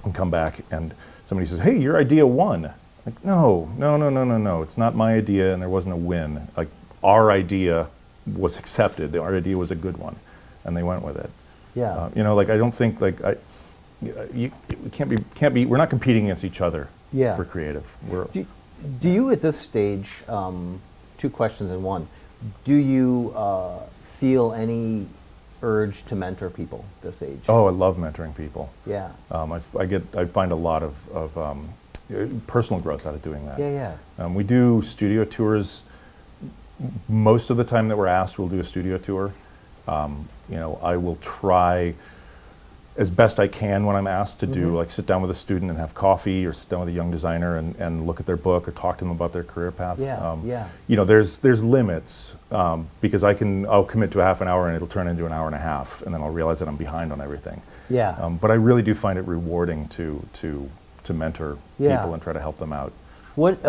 and come back and somebody says, "Hey, your idea won." Like, no, it's not my idea, and there wasn't a win. Like, our idea was accepted. Our idea was a good one, and they went with it. Yeah. I don't think we can't be. We're not competing against each other. Yeah. For creative. Do you at this stage, 2 questions in one, do you feel any urge to mentor people this age? Oh, I love mentoring people. Yeah. I find a lot of personal growth out of doing that. Yeah. We do studio tours. Most of the time that we're asked, we'll do a studio tour. I will try as best I can when I'm asked to do, like, sit down with a student and have coffee, or sit down with a young designer and look at their book or talk to them about their career path. Yeah. There's limits because I'll commit to a half an hour and it'll turn into an hour and a half, and then I'll realize that I'm behind on everything. Yeah. But I really do find it rewarding to mentor Yeah. people and try to help them out. What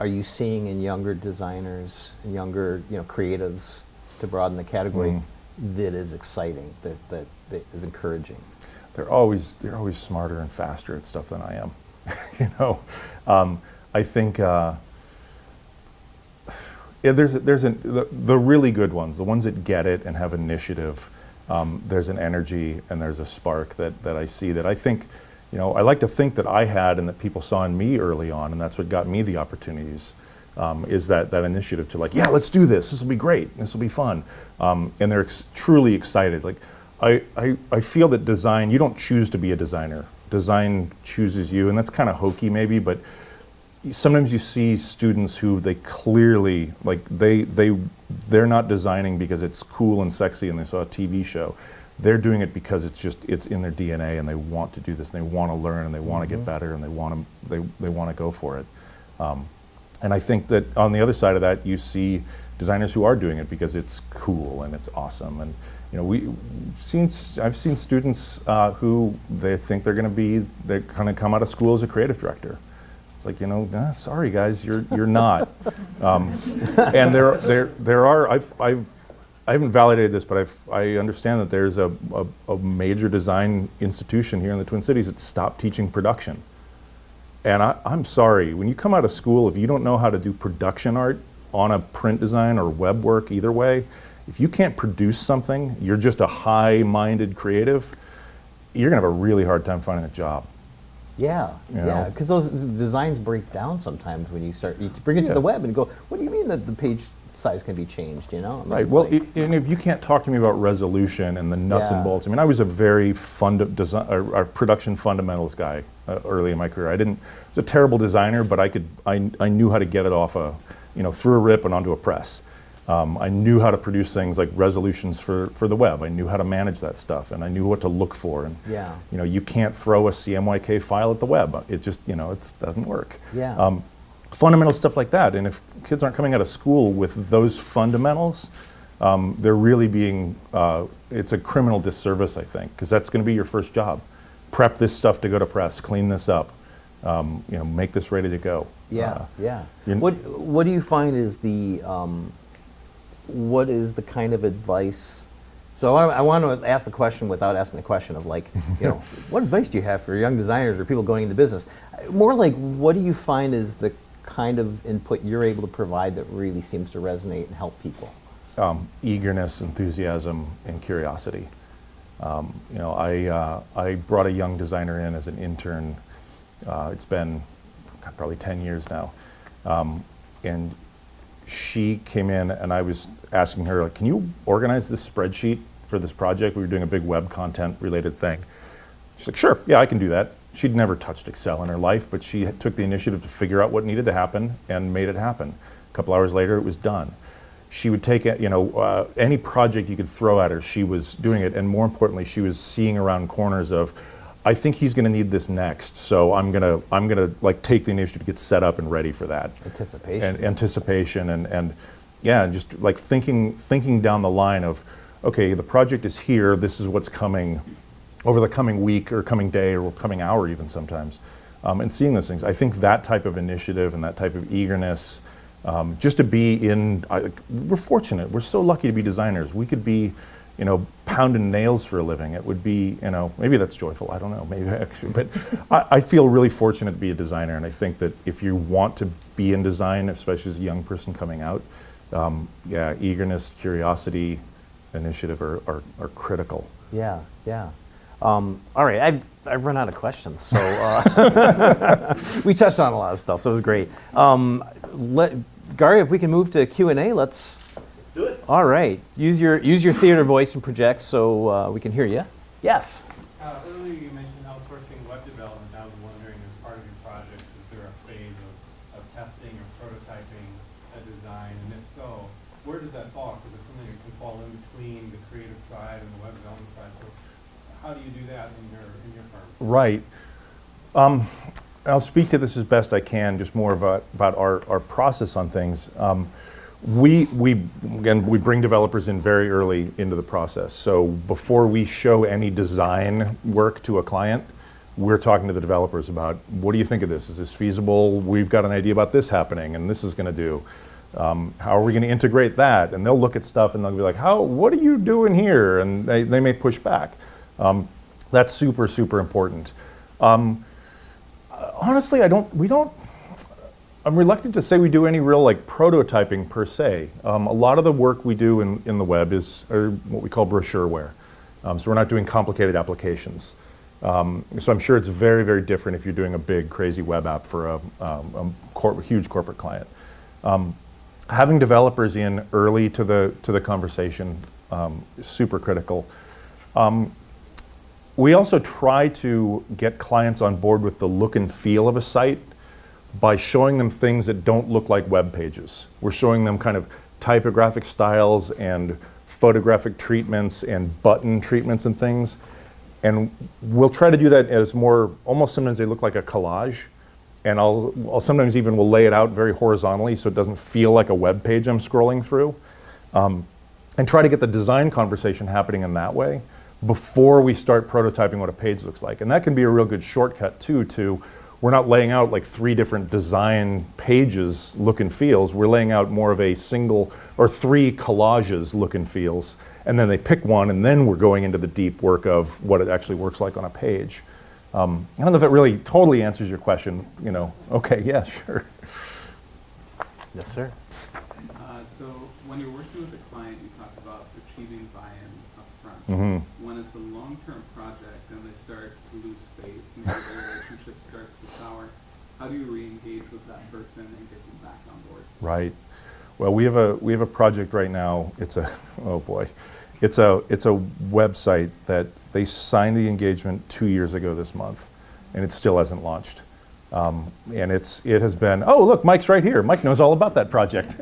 are you seeing in younger designers and younger creatives, to broaden the category, that is exciting, that is encouraging? They're always smarter and faster at stuff than I am. I think the really good ones, the ones that get it and have initiative. There's an energy and there's a spark that I see that I think. I like to think that I had and that people saw in me early on, and that's what got me the opportunities, is that initiative to, like, yeah, let's do this. This will be great. This will be fun. And they're truly excited. Like, I feel that design, you don't choose to be a designer. Design chooses you, and that's kind of hokey maybe, but sometimes you see students who they clearly, like, they're not designing because it's cool and sexy and they saw a TV show. They're doing it because it's in their DNA, and they want to do this, and they want to learn, and they want to get better, and they want to go for it. And I think that on the other side of that, you see designers who are doing it because it's cool and it's awesome. And I've seen students who they think they're going to come out of school as a creative director. It's like, sorry guys, you're not. And there are, I haven't validated this, but I understand that there's a major design institution here in the Twin Cities that stopped teaching production. And I'm sorry, when you come out of school, if you don't know how to do production art on a print design or web work, either way, if you can't produce something, you're just a high-minded creative, you're gonna have a really hard time finding a job. Yeah, yeah, because those designs break down sometimes when you bring it to the web and go, what do you mean that the page size can be changed, I mean, right, well, and if you can't talk to me about resolution and the nuts and bolts, I mean, I was a very production fundamentals guy early in my career. I was a terrible designer, but I knew how to get it off through a rip and onto a press. I knew how to produce things like resolutions for the web. I knew how to manage that stuff, and I knew what to look for. And you can't throw a CMYK file at the web. It just it doesn't work. Yeah. Fundamental stuff like that. And if kids aren't coming out of school with those fundamentals, they're really being it's a criminal disservice, I think, because that's going to be your first job. Prep this stuff to go to press. Clean this up. Make this ready to go. Yeah. What do you find is what is the kind of advice? So I want to ask the question without asking the question of what advice do you have for young designers or people going into business? More like, what do you find is the kind of input you're able to provide that really seems to resonate and help people? Eagerness, enthusiasm, and curiosity. I brought a young designer in as an intern. It's been probably 10 years now. And she came in and I was asking her, can you organize this spreadsheet for this project? We were doing a big web content related thing. She's like, sure, yeah, I can do that. She'd never touched Excel in her life, but she took the initiative to figure out what needed to happen and made it happen. A couple hours later, it was done. She would take any project you could throw at her, she was doing it, and more importantly, she was seeing around corners of, I think he's going to need this next, so I'm gonna take the initiative to get set up and ready for that. Anticipation and just thinking down the line of, okay, the project is here. This is what's coming over the coming week or coming day or coming hour even sometimes, and seeing those things. I think that type of initiative and that type of eagerness, just to be in. We're fortunate. We're so lucky to be designers. We could be, pounding nails for a living. It would be, maybe that's joyful. I don't know, maybe actually, but I feel really fortunate to be a designer. And I think that if you want to be in design, especially as a young person coming out, eagerness, curiosity, initiative are critical. Yeah. All right, I've run out of questions, so we touched on a lot of stuff, so it was great. Gary, if we can move to Q&A, let's do it. All right, use your theater voice and project so we can hear you. Yes. Earlier you mentioned outsourcing web development. I was wondering, as part of your projects, is there a phase of testing or prototyping a design, and if so, where does that fall? Because it's something that can fall in between the creative side and the web development side. So how do you do that in your firm? Right. I'll speak to this as best I can, just more about our process on things. We bring developers in very early into the process. So before we show any design work to a client, we're talking to the developers about, what do you think of this? Is this feasible? We've got an idea about this happening and this is going to do. How are we going to integrate that? And they'll look at stuff and they'll be like, what are you doing here? And they may push back. That's super, super important. Honestly, I'm reluctant to say we do any real prototyping per se. A lot of the work we do in the web is what we call brochureware. So we're not doing complicated applications. So I'm sure it's very, very different if you're doing a big, crazy web app for a huge corporate client. Having developers in early to the conversation is super critical. We also try to get clients on board with the look and feel of a site by showing them things that don't look like web pages. We're showing them kind of typographic styles and photographic treatments and button treatments and things. And we'll try to do that as almost sometimes they look like a collage. and I'll sometimes even will lay it out very horizontally so it doesn't feel like a web page I'm scrolling through, and try to get the design conversation happening in that way before we start prototyping what a page looks like. And that can be a real good shortcut too to, we're not laying out like 3 different design pages look and feels, we're laying out more of a single or 3 collages look and feels, and then they pick one, and then we're going into the deep work of what it actually works like on a page. I don't know if it really totally answers your question, you know. Okay, yeah, sure. Yes, sir. So when you're working with a client, you talk about achieving buy-in up front. Mhm. When it's a long-term project and they start to lose faith and the relationship starts to sour, how do you re-engage with that person and get them back on board? Right. Well, we have a project right now. It's a oh boy, it's a website that they signed the engagement 2 years ago this month, and it still hasn't launched. And it has been, oh look, Mike's right here. Mike knows all about that project.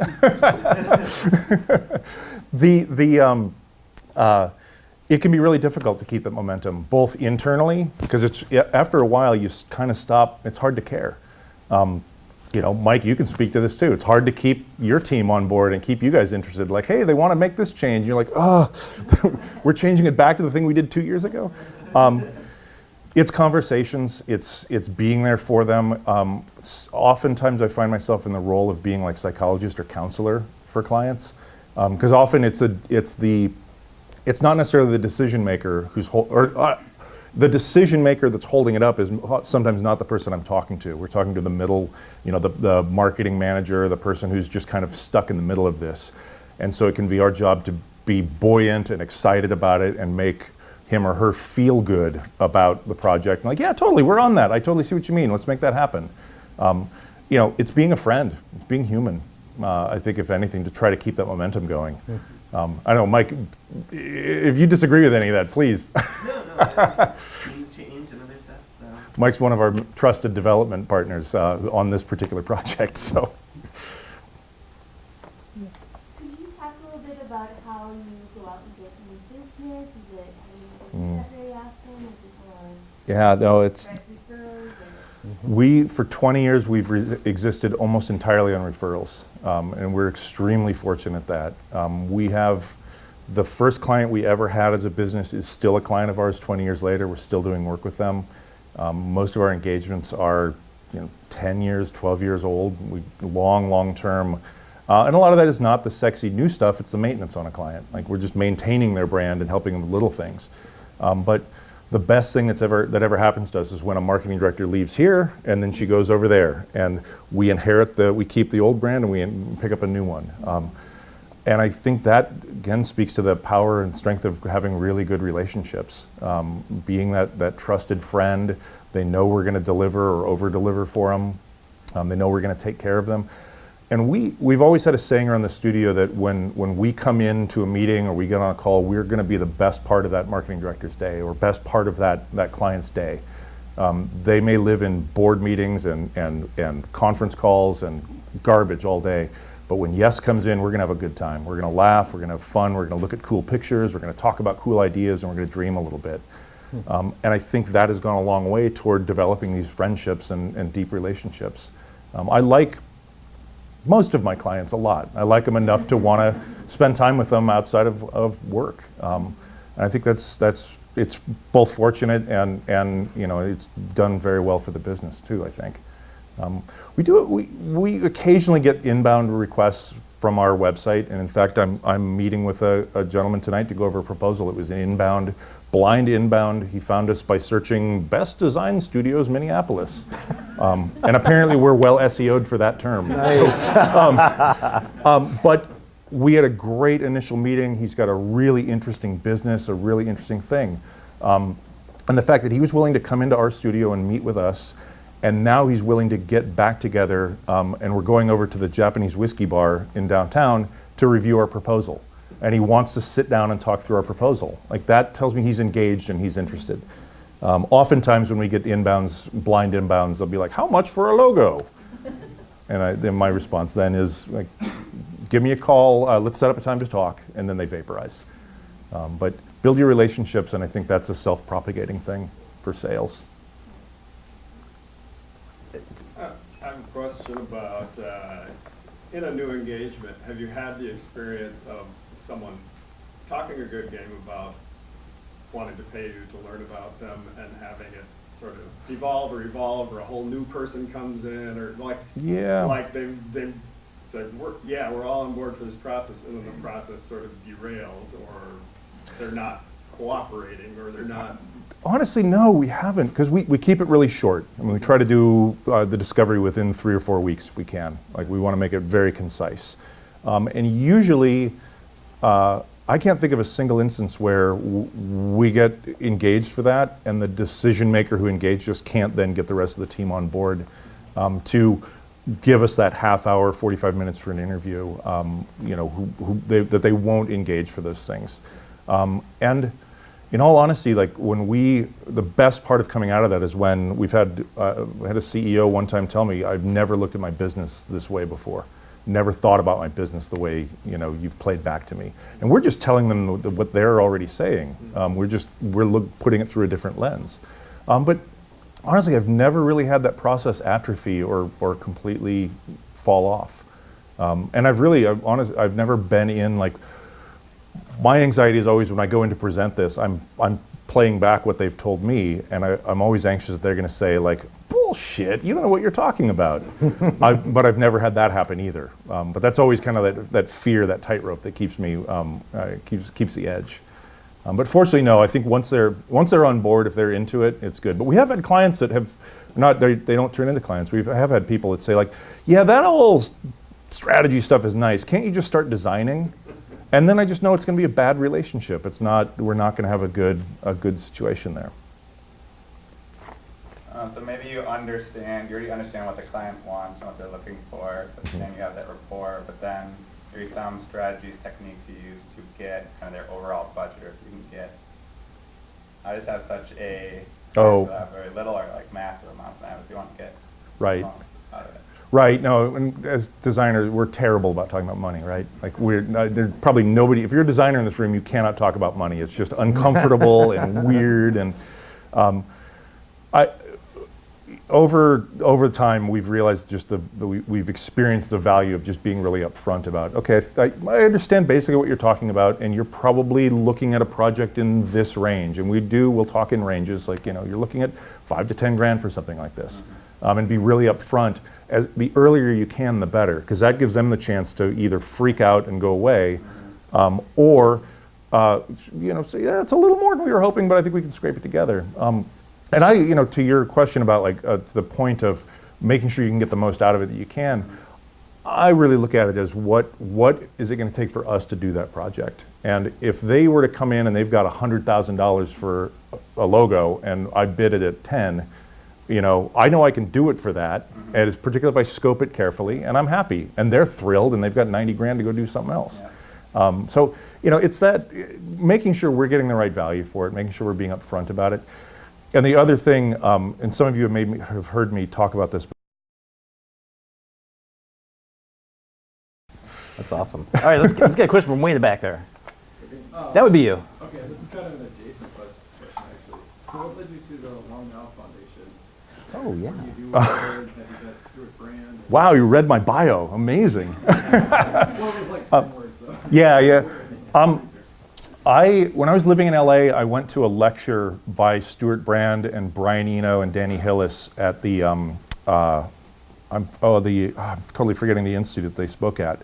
It can be really difficult to keep that momentum, both internally, because after a while you kind of stop. It's hard to care. You know, Mike, you can speak to this too. It's hard to keep your team on board and keep you guys interested. Like, hey, they want to make this change. You're like, oh, we're changing it back to the thing we did 2 years ago. It's conversations. It's being there for them. Oftentimes, I find myself in the role of being like psychologist or counselor for clients, because often it's not necessarily the decision maker the decision maker that's holding it up is sometimes not the person I'm talking to. We're talking to the middle, you know, the marketing manager, the person who's just kind of stuck in the middle of this. And so it can be our job to be buoyant and excited about it and make him or her feel good about the project. And like, yeah, totally, we're on that. I totally see what you mean. Let's make that happen. You know, it's being a friend. It's being human. I think, if anything, to try to keep that momentum going. I don't know, Mike, if you disagree with any of that, please. No, things change and other stuff, so. Mike's one of our trusted development partners on this particular project, so. Could you talk a little bit about how you go out and get new business? Is it, do you do that very often? Is it more Yeah, no, it's, direct referrals? Or? for 20 years, we've existed almost entirely on referrals, and we're extremely fortunate that. We have, the first client we ever had as a business is still a client of ours 20 years later. We're still doing work with them. Most of our engagements are 10 years, 12 years old, long term. And a lot of that is not the sexy new stuff, it's the maintenance on a client. Like, we're just maintaining their brand and helping them with little things. But the best thing that ever happens to us is when a marketing director leaves here and then she goes over there, and we we keep the old brand and we pick up a new one. And I think that, again, speaks to the power and strength of having really good relationships. Being that trusted friend, they know we're going to deliver or over-deliver for them. They know we're going to take care of them. And we've always had a saying around the studio that when we come into a meeting or we get on a call, we're going to be the best part of that marketing director's day or best part of that client's day. They may live in board meetings and conference calls and garbage all day. But when Yes comes in, we're going to have a good time. We're going to laugh, we're going to have fun, we're going to look at cool pictures, we're going to talk about cool ideas, and we're going to dream a little bit. And I think that has gone a long way toward developing these friendships and deep relationships. I like most of my clients a lot. I like them enough to want to spend time with them outside of work. And I think it's both fortunate and it's done very well for the business too, I think. We occasionally get inbound requests from our website, and in fact, I'm meeting with a gentleman tonight to go over a proposal. It was an blind inbound. He found us by searching Best Design Studios Minneapolis, and apparently we're well SEO'd for that term. Nice. But we had a great initial meeting. He's got a really interesting business, a really interesting thing, and the fact that he was willing to come into our studio and meet with us. And now he's willing to get back together, and we're going over to the Japanese whiskey bar in downtown to review our proposal. And he wants to sit down and talk through our proposal. Like, that tells me he's engaged and he's interested. Oftentimes when we get inbounds, blind inbounds, they'll be like, how much for a logo? And then my response then is, like, give me a call, let's set up a time to talk, and then they vaporize. But build your relationships, and I think that's a self-propagating thing for sales. question about, in a new engagement, have you had the experience of someone talking a good game about wanting to pay you to learn about them and having it sort of evolve or evolve, or a whole new person comes in, or like, Yeah. like they said, we're all on board for this process, and then the process sort of derails, or they're not cooperating, or they're not. Honestly, no, we haven't, because we keep it really short. I mean, we try to do the discovery within 3 or 4 weeks if we can. Like, we want to make it very concise. And usually, I can't think of a single instance where we get engaged for that, and the decision maker who engaged just can't then get the rest of the team on board to give us that half hour, 45 minutes for an interview, that they won't engage for those things. And in all honesty, like the best part of coming out of that is when we had a CEO one time tell me, I've never looked at my business this way before. Never thought about my business the way you've played back to me. And we're just telling them what they're already saying. We're putting it through a different lens. But honestly, I've never really had that process atrophy or completely fall off. And I've never been in like, my anxiety is always when I go in to present this, I'm playing back what they've told me, and I'm always anxious that they're going to say like, bullshit, you don't know what you're talking about. But I've never had that happen either. But that's always kind of that fear, that tightrope that keeps me keeps the edge. But fortunately, no. I think once they're on board, if they're into it, it's good. But we have had clients that have they don't turn into clients. We have had people that say like, yeah, that whole strategy stuff is nice. Can't you just start designing? And then I just know it's going to be a bad relationship. We're not going to have a good situation there. So maybe you already understand what the client wants and what they're looking for, but then you have that rapport, but then there's some strategies, techniques you use to get kind of their overall budget, or if you can get, I just have such a, very little or like massive amounts, and I obviously want to get Right. the most out of it. Right. No, and as designers, we're terrible about talking about money, right? Like there's probably nobody, if you're a designer in this room, you cannot talk about money. It's just uncomfortable and weird. And over time, we've realized we've experienced the value of just being really upfront about, okay, I understand basically what you're talking about, and you're probably looking at a project in this range. And we'll talk in ranges, like, you're looking at $5 to $10 grand for something like this. And be really upfront. The earlier you can, the better, because that gives them the chance to either freak out and go away, or say, yeah, it's a little more than we were hoping, but I think we can scrape it together. And to your question about like to the point of making sure you can get the most out of it that you can, I really look at it as what is it going to take for us to do that project? And if they were to come in and they've got $100,000 for a logo, and I bid it at 10. I know I can do it for that, and it's particularly if I scope it carefully, and I'm happy, and they're thrilled, and they've got 90 grand to go do something else. Yeah. It's that making sure we're getting the right value for it, making sure we're being upfront about it. And the other thing, and some of you have heard me talk about this. That's awesome. All right, let's get a question from way in the back there. That would be you. Okay, this is kind of an adjacent question, actually. So what led you to the Long Now Foundation? Oh, yeah. What do you do with it? Have you got Stuart Brand? Wow, you read my bio. Amazing. Well, it was like 10 words, so. Yeah. When I was living in LA, I went to a lecture by Stuart Brand and Brian Eno and Danny Hillis at the I'm totally forgetting the institute they spoke at.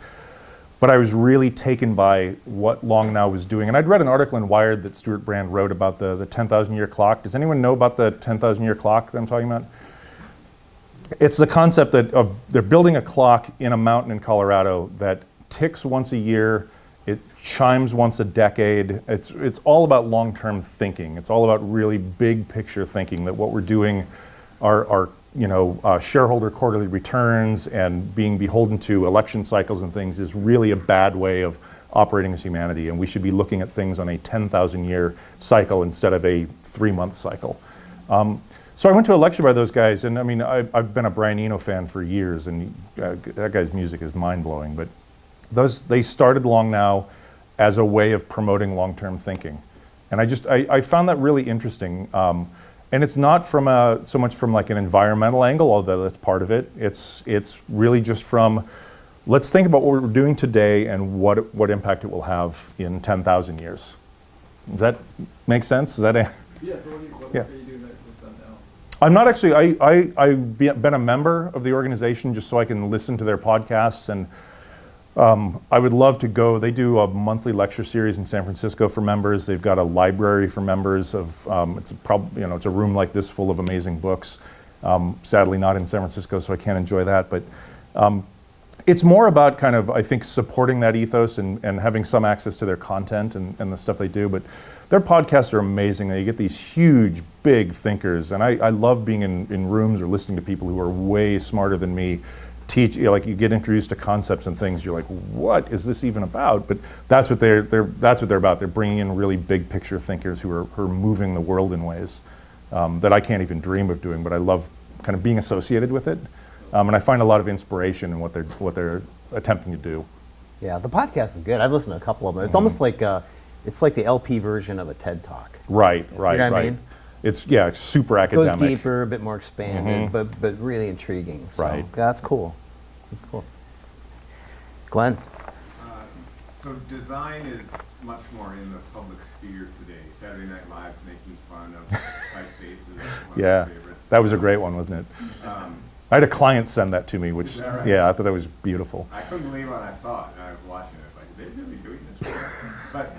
But I was really taken by what Long Now was doing. And I'd read an article in Wired that Stuart Brand wrote about the 10,000 year clock. Does anyone know about the 10,000 year clock that I'm talking about? It's the concept of they're building a clock in a mountain in Colorado that ticks once a year. It chimes once a decade. It's all about long-term thinking. It's all about really big picture thinking, that what we're doing are shareholder quarterly returns and being beholden to election cycles and things is really a bad way of operating as humanity, and we should be looking at things on a 10,000 year cycle instead of a 3-month cycle. So I went to a lecture by those guys, and I mean, I've been a Brian Eno fan for years, and that guy's music is mind-blowing, but they started Long Now as a way of promoting long-term thinking. And I found that really interesting. And it's not from so much from like an environmental angle, although that's part of it. It's really just from, let's think about what we're doing today and what impact it will have in 10,000 years. Does that make sense? Is that Yeah, so what Yeah. are you doing with them now? I'm not actually, I've been a member of the organization just so I can listen to their podcasts, and I would love to go. They do a monthly lecture series in San Francisco for members. They've got a library for members of, it's a room like this full of amazing books. Sadly not in San Francisco, so I can't enjoy that, but it's more about kind of, I think, supporting that ethos and having some access to their content and the stuff they do. But their podcasts are amazing. You get these huge, big thinkers. And I love being in rooms or listening to people who are way smarter than me teach. Like you get introduced to concepts and things. You're like, what is this even about? But that's what they're about. They're bringing in really big picture thinkers who are moving the world in ways that I can't even dream of doing. But I love kind of being associated with it. And I find a lot of inspiration in what they're attempting to do. Yeah, the podcast is good. I've listened to a couple of them. It's almost like it's like the LP version of a TED Talk. Right. You know what I mean? It's super It goes academic. deeper, a bit more expanded, but really intriguing. So, Right. yeah, that's cool. That's cool. Glenn. So design is much more in the public sphere today. Saturday Night Live's making fun of typefaces. One Yeah, of my favorites. that was a great one, wasn't it? I had a client send that to me, which, Is that right? yeah, I thought that was beautiful. I couldn't believe when I saw it, and I was watching it. It's like, are they really doing this? But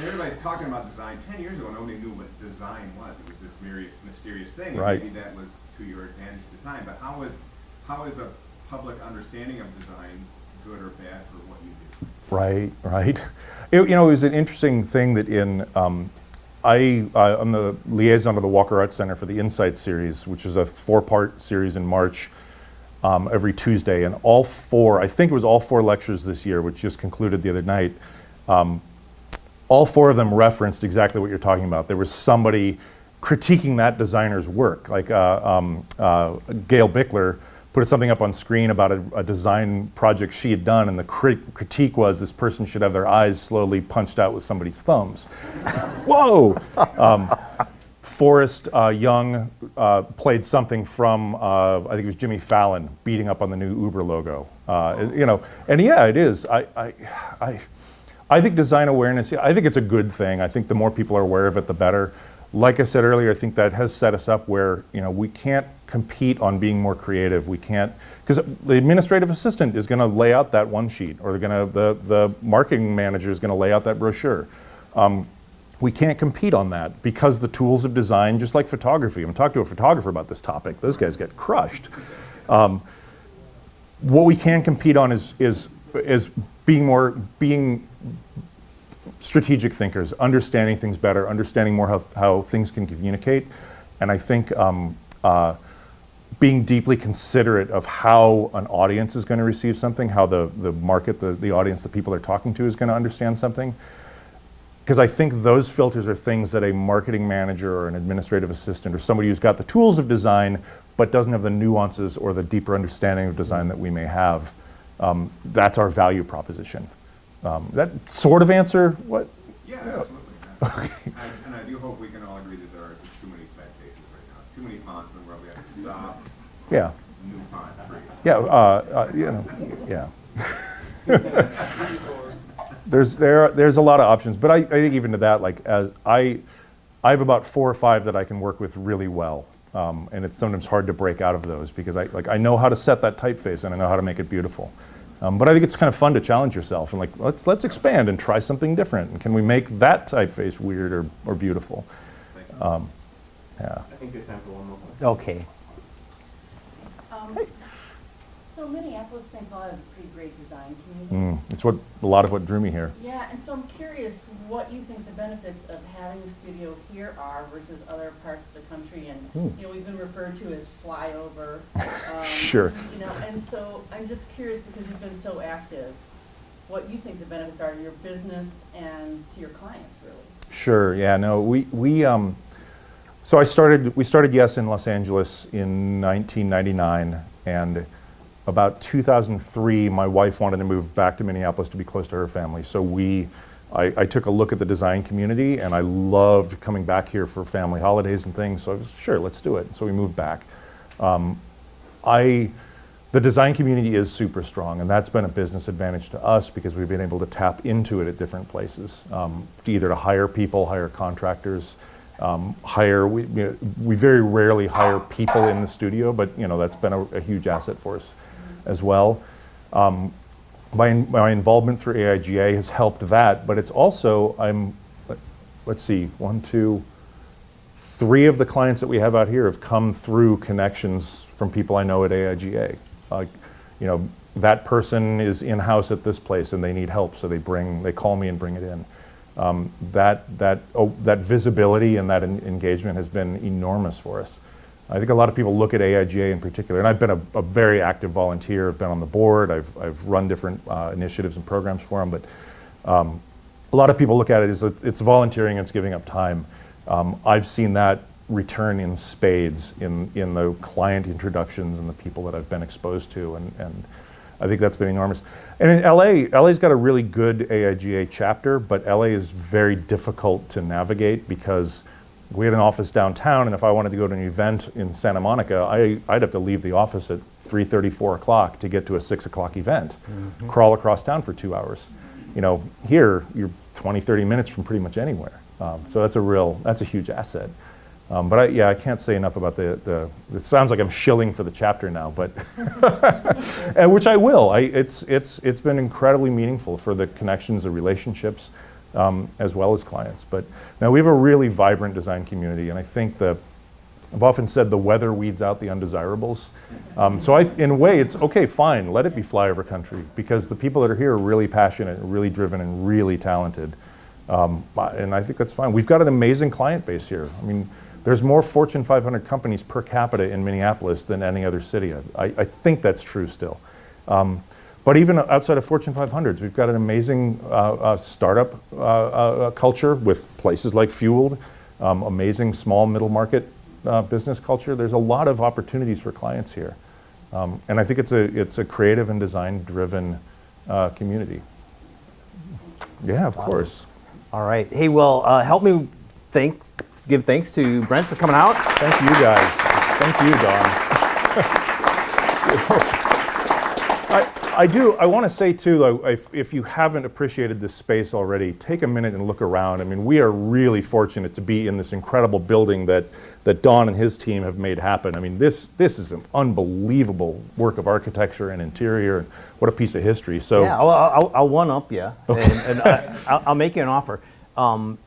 everybody's talking about design. 10 years ago, nobody knew what design was. It was this mysterious thing. And Right. maybe that was to your advantage at the time. But how is a public understanding of design good or bad for what you do? Right. It was an interesting thing that I'm the liaison of the Walker Arts Center for the Insight series, which is a 4-part series in March, every Tuesday. And all 4 lectures this year, which just concluded the other night, all 4 of them referenced exactly what you're talking about. There was somebody critiquing that designer's work, like Gail Bickler put something up on screen about a design project she had done, and the critique was this person should have their eyes slowly punched out with somebody's thumbs. Whoa! Forrest Young played something from, I think it was Jimmy Fallon, beating up on the new Uber logo. And yeah, it is. I think design awareness, I think it's a good thing. I think the more people are aware of it, the better. Like I said earlier, I think that has set us up where we can't compete on being more creative. We can't, because the administrative assistant is going to lay out that one sheet, or the marketing manager is going to lay out that brochure. We can't compete on that because the tools of design, just like photography. I'm talking to a photographer about this topic. Those guys get crushed. What we can compete on is being strategic thinkers, understanding things better, understanding more how things can communicate. And I think being deeply considerate of how an audience is going to receive something, how the market, the audience, the people they're talking to is going to understand something. Because I think those filters are things that a marketing manager or an administrative assistant or somebody who's got the tools of design but doesn't have the nuances or the deeper understanding of design that we may have, that's our value proposition. That sort of answer what? Yeah, absolutely. And I do hope we can all agree that there are just too many typefaces right now. Too many fonts in the world. We have to stop. Yeah. New font. Yeah, There's a lot of options, but I think even to that, like as I have about 4 or 5 that I can work with really well, and it's sometimes hard to break out of those because I know how to set that typeface and I know how to make it beautiful. But I think it's kind of fun to challenge yourself and like let's expand and try something different. And can we make that typeface weird or beautiful? Yeah. I think good time for one more question. Okay. So Minneapolis, St. Paul has a pretty great design community. It's a lot of what drew me here. Yeah, and so I'm curious what you think the benefits of having a studio here are versus other parts of the country. And we've been referred to as flyover. Sure. And so I'm just curious because you've been so active, what you think the benefits are to your business and to your clients, really. Sure. Yeah. No. So we started Yes in Los Angeles in 1999, and about 2003, my wife wanted to move back to Minneapolis to be close to her family. So we I took a look at the design community, and I loved coming back here for family holidays and things, so I was, sure, let's do it. So we moved back. The design community is super strong, and that's been a business advantage to us because we've been able to tap into it at different places, either to hire people, hire contractors, we very rarely hire people in the studio, but that's been a huge asset for us as well. My involvement through AIGA has helped that, but it's also, let's see, 1, 2, 3 of the clients that we have out here have come through connections from people I know at AIGA. That person is in-house at this place and they need help, so they call me and bring it in. That visibility and that engagement has been enormous for us. I think a lot of people look at AIGA in particular, and I've been a very active volunteer. I've been on the board. I've run different initiatives and programs for them, but a lot of people look at it as it's volunteering and it's giving up time. I've seen that return in spades in the client introductions and the people that I've been exposed to, and I think that's been enormous. And in LA's got a really good AIGA chapter, but LA is very difficult to navigate because we had an office downtown, and if I wanted to go to an event in Santa Monica, I'd have to leave the office at 3:30, 4 o'clock to get to a 6 o'clock event, crawl across town for 2 hours. Here, you're 20, 30 minutes from pretty much anywhere. So that's a huge asset. But I can't say enough about it sounds like I'm shilling for the chapter now, but, and which I will. It's been incredibly meaningful for the connections, the relationships, as well as clients. But now we have a really vibrant design community, and I think I've often said the weather weeds out the undesirables. So in a way, it's okay, fine, let it be flyover country, because the people that are here are really passionate, really driven, and really talented. And I think that's fine. We've got an amazing client base here. I mean, there's more Fortune 500 companies per capita in Minneapolis than any other city. I think that's true still. But even outside of Fortune 500s, we've got an amazing startup culture with places like Fueled, amazing small middle market business culture. There's a lot of opportunities for clients here. And I think it's a creative and design driven community. Yeah, of course. All right. Hey, well, help me give thanks to Brent for coming out. Thank you guys. Thank you, Don. I want to say too, though, if you haven't appreciated this space already, take a minute and look around. I mean, we are really fortunate to be in this incredible building that Don and his team have made happen. I mean, this is an unbelievable work of architecture and interior, and what a piece of history. So yeah, I'll one-up you, and I'll make you an offer.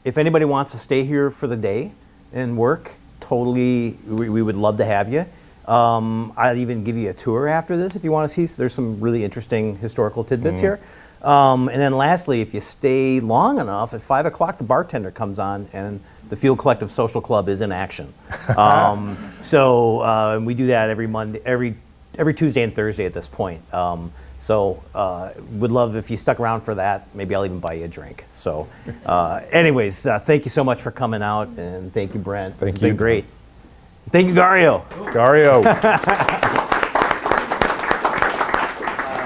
If anybody wants to stay here for the day and work, totally, we would love to have you. I'd even give you a tour after this if you want to see. There's some really interesting historical tidbits here. And then lastly, if you stay long enough, at 5 o'clock the bartender comes on and the Field Collective Social Club is in action. So we do that every Monday, every Tuesday and Thursday at this point. So would love if you stuck around for that. Maybe I'll even buy you a drink. So anyways, thank you so much for coming out, and thank you, Brent. Thank It's you. been great. Thank you, Gario. Gario.